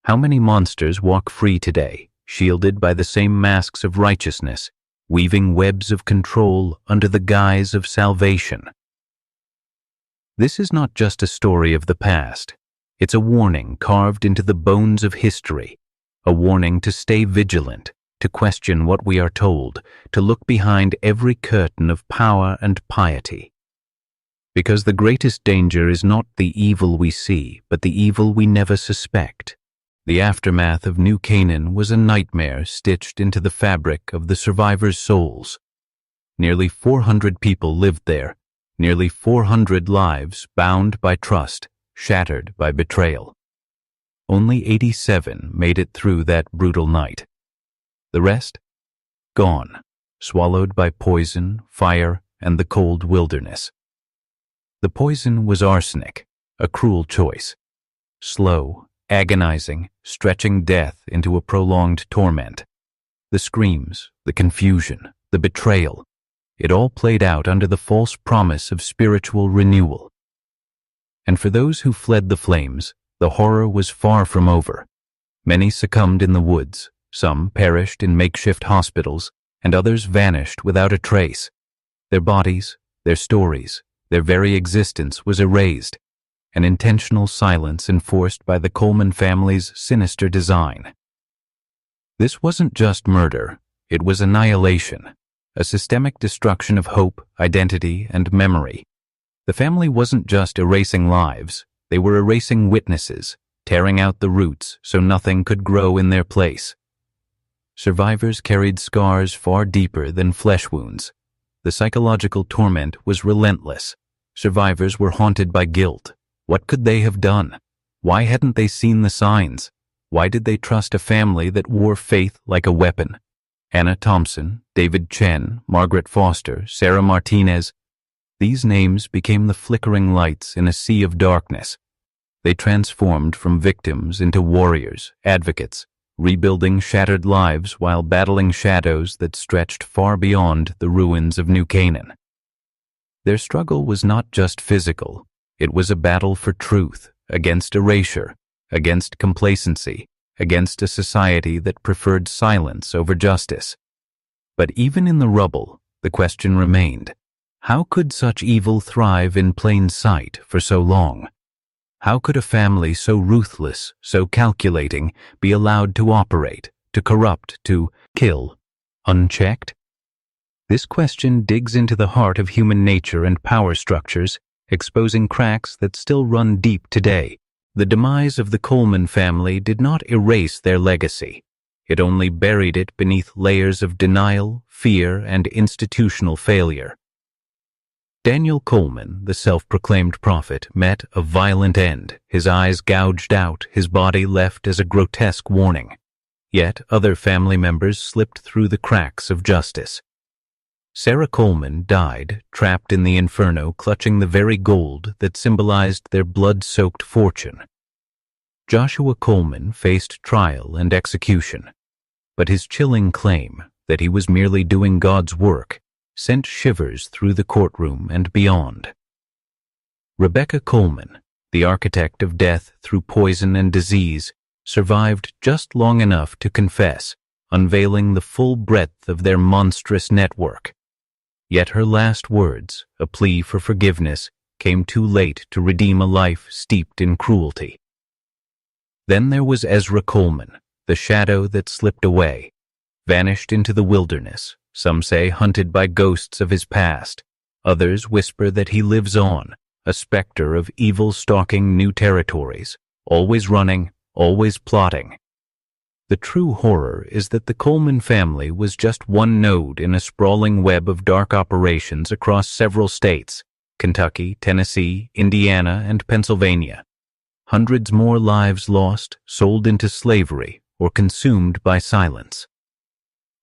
How many monsters walk free today, shielded by the same masks of righteousness, weaving webs of control under the guise of salvation? This is not just a story of the past. It's a warning carved into the bones of history, a warning to stay vigilant, to question what we are told, to look behind every curtain of power and piety. Because the greatest danger is not the evil we see, but the evil we never suspect. The aftermath of New Canaan was a nightmare stitched into the fabric of the survivors' souls. Nearly 400 people lived there, nearly 400 lives bound by trust, shattered by betrayal. Only 87 made it through that brutal night. The rest? Gone, swallowed by poison, fire, and the cold wilderness. The poison was arsenic, a cruel choice. Slow, agonizing, stretching death into a prolonged torment. The screams, the confusion, the betrayal, it all played out under the false promise of spiritual renewal. And for those who fled the flames, the horror was far from over. Many succumbed in the woods, Some perished in makeshift hospitals, and others vanished without a trace. Their bodies, their stories, their very existence was erased, an intentional silence enforced by the Coleman family's sinister design. This wasn't just murder, it was annihilation, a systemic destruction of hope, identity, and memory. The family wasn't just erasing lives, they were erasing witnesses, tearing out the roots so nothing could grow in their place. Survivors carried scars far deeper than flesh wounds. The psychological torment was relentless. Survivors were haunted by guilt. What could they have done? Why hadn't they seen the signs? Why did they trust a family that wore faith like a weapon? Anna Thompson, David Chen, Margaret Foster, Sarah Martinez. These names became the flickering lights in a sea of darkness. They transformed from victims into warriors, advocates, rebuilding shattered lives while battling shadows that stretched far beyond the ruins of New Canaan. Their struggle was not just physical. It was a battle for truth, against erasure, against complacency, against a society that preferred silence over justice. But even in the rubble, the question remained, how could such evil thrive in plain sight for so long? How could a family so ruthless, so calculating, be allowed to operate, to corrupt, to kill, unchecked? This question digs into the heart of human nature and power structures, exposing cracks that still run deep today. The demise of the Coleman family did not erase their legacy. It only buried it beneath layers of denial, fear, and institutional failure. Daniel Coleman, the self-proclaimed prophet, met a violent end, his eyes gouged out, his body left as a grotesque warning. Yet other family members slipped through the cracks of justice. Sarah Coleman died, trapped in the inferno, clutching the very gold that symbolized their blood-soaked fortune. Joshua Coleman faced trial and execution, but his chilling claim that he was merely doing God's work sent shivers through the courtroom and beyond. Rebecca Coleman, the architect of death through poison and disease, survived just long enough to confess, unveiling the full breadth of their monstrous network. Yet her last words, a plea for forgiveness, came too late to redeem a life steeped in cruelty. Then there was Ezra Coleman, the shadow that slipped away, vanished into the wilderness, some say hunted by ghosts of his past. Others whisper that he lives on, a specter of evil stalking new territories, always running, always plotting. The true horror is that the Coleman family was just one node in a sprawling web of dark operations across several states: Kentucky, Tennessee, Indiana, and Pennsylvania. Hundreds more lives lost, sold into slavery, or consumed by silence.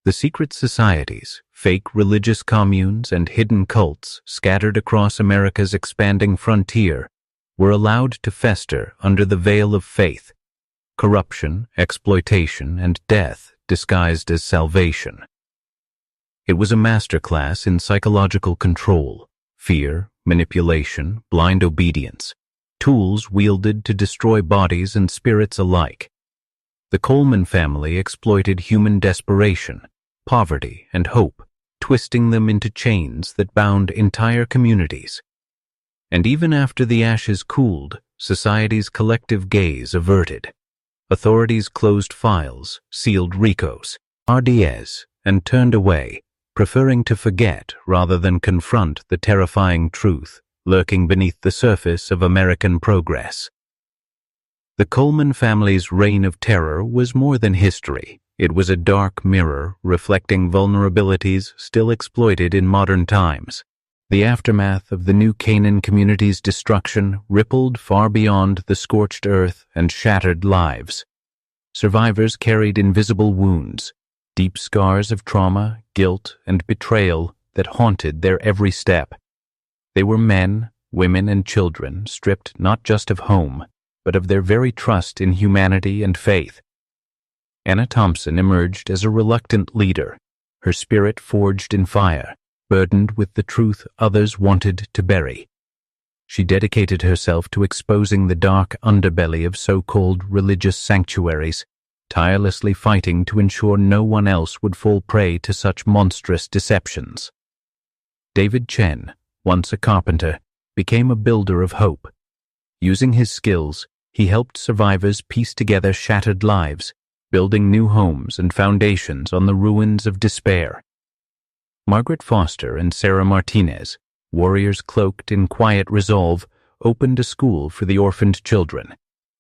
The secret societies, fake religious communes, and hidden cults scattered across America's expanding frontier were allowed to fester under the veil of faith. Corruption, exploitation, and death disguised as salvation. It was a masterclass in psychological control, fear, manipulation, blind obedience, tools wielded to destroy bodies and spirits alike. The Coleman family exploited human desperation, poverty, and hope, twisting them into chains that bound entire communities. And even after the ashes cooled, society's collective gaze averted. Authorities closed files, sealed RICOs, RDS, and turned away, preferring to forget rather than confront the terrifying truth lurking beneath the surface of American progress. The Coleman family's reign of terror was more than history. It was a dark mirror reflecting vulnerabilities still exploited in modern times. The aftermath of the New Canaan community's destruction rippled far beyond the scorched earth and shattered lives. Survivors carried invisible wounds, deep scars of trauma, guilt, and betrayal that haunted their every step. They were men, women, and children stripped not just of home, but of their very trust in humanity and faith. Anna Thompson emerged as a reluctant leader, her spirit forged in fire, burdened with the truth others wanted to bury. She dedicated herself to exposing the dark underbelly of so-called religious sanctuaries, tirelessly fighting to ensure no one else would fall prey to such monstrous deceptions. David Chen, once a carpenter, became a builder of hope. Using his skills, he helped survivors piece together shattered lives, building new homes and foundations on the ruins of despair. Margaret Foster and Sarah Martinez, warriors cloaked in quiet resolve, opened a school for the orphaned children,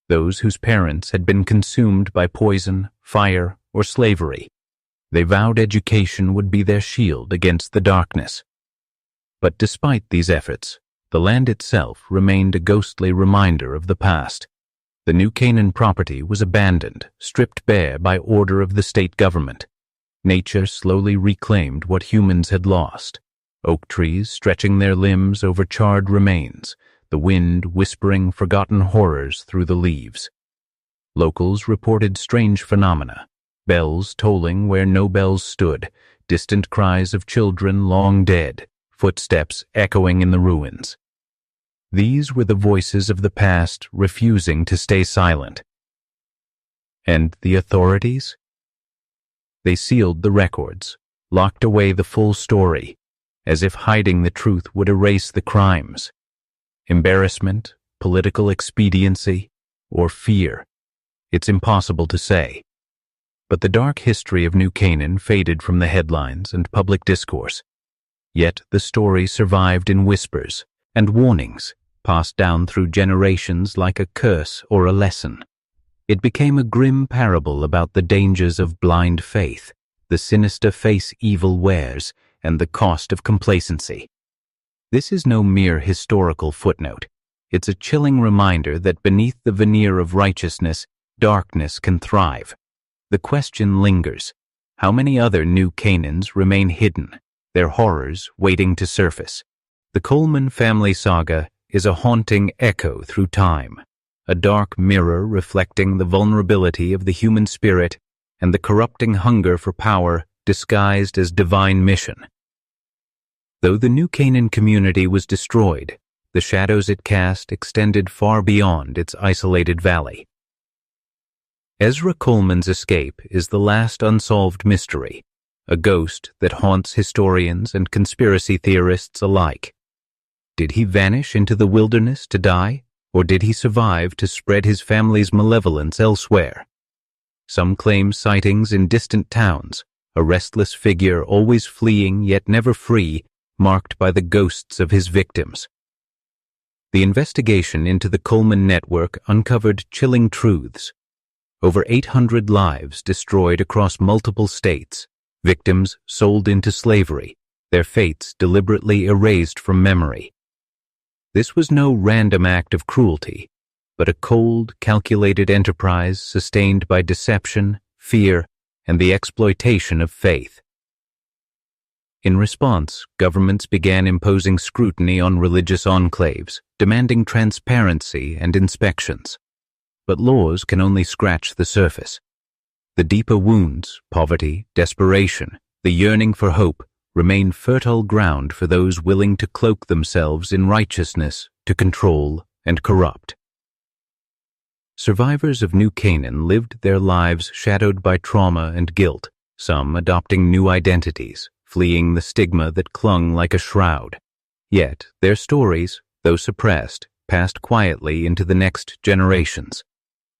those whose parents had been consumed by poison, fire, or slavery. They vowed education would be their shield against the darkness. But despite these efforts, the land itself remained a ghostly reminder of the past. The New Canaan property was abandoned, stripped bare by order of the state government. Nature slowly reclaimed what humans had lost. Oak trees stretching their limbs over charred remains, the wind whispering forgotten horrors through the leaves. Locals reported strange phenomena, bells tolling where no bells stood, distant cries of children long dead, footsteps echoing in the ruins. These were the voices of the past refusing to stay silent. And the authorities? They sealed the records, locked away the full story, as if hiding the truth would erase the crimes. Embarrassment, political expediency, or fear. It's impossible to say. But the dark history of New Canaan faded from the headlines and public discourse. Yet the story survived in whispers and warnings, passed down through generations like a curse or a lesson. It became a grim parable about the dangers of blind faith, the sinister face evil wears, and the cost of complacency. This is no mere historical footnote. It's a chilling reminder that beneath the veneer of righteousness, darkness can thrive. The question lingers: how many other New Canaans remain hidden, their horrors waiting to surface? The Coleman family saga is a haunting echo through time, a dark mirror reflecting the vulnerability of the human spirit and the corrupting hunger for power disguised as divine mission. Though the New Canaan community was destroyed, the shadows it cast extended far beyond its isolated valley. Ezra Coleman's escape is the last unsolved mystery, a ghost that haunts historians and conspiracy theorists alike. Did he vanish into the wilderness to die, or did he survive to spread his family's malevolence elsewhere? Some claim sightings in distant towns, a restless figure always fleeing yet never free, marked by the ghosts of his victims. The investigation into the Coleman network uncovered chilling truths. Over 800 lives destroyed across multiple states, victims sold into slavery, their fates deliberately erased from memory. This was no random act of cruelty, but a cold, calculated enterprise sustained by deception, fear, and the exploitation of faith. In response, governments began imposing scrutiny on religious enclaves, demanding transparency and inspections. But laws can only scratch the surface. The deeper wounds, poverty, desperation, the yearning for hope, remain fertile ground for those willing to cloak themselves in righteousness to control and corrupt. Survivors of New Canaan lived their lives shadowed by trauma and guilt, some adopting new identities, fleeing the stigma that clung like a shroud. Yet their stories, though suppressed, passed quietly into the next generations.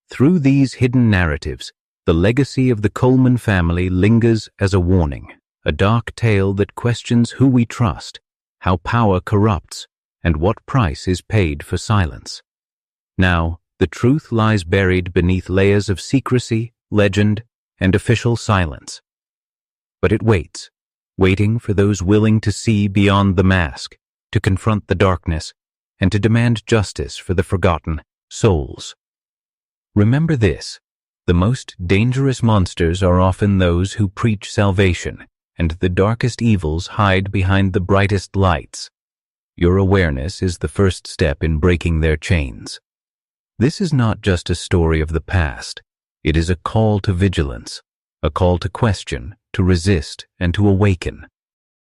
Through these hidden narratives, the legacy of the Coleman family lingers as a warning, a dark tale that questions who we trust, how power corrupts, and what price is paid for silence. Now, the truth lies buried beneath layers of secrecy, legend, and official silence. But it waits, waiting for those willing to see beyond the mask, to confront the darkness, and to demand justice for the forgotten souls. Remember this: the most dangerous monsters are often those who preach salvation, and the darkest evils hide behind the brightest lights. Your awareness is the first step in breaking their chains. This is not just a story of the past. It is a call to vigilance, a call to question, to resist, and to awaken.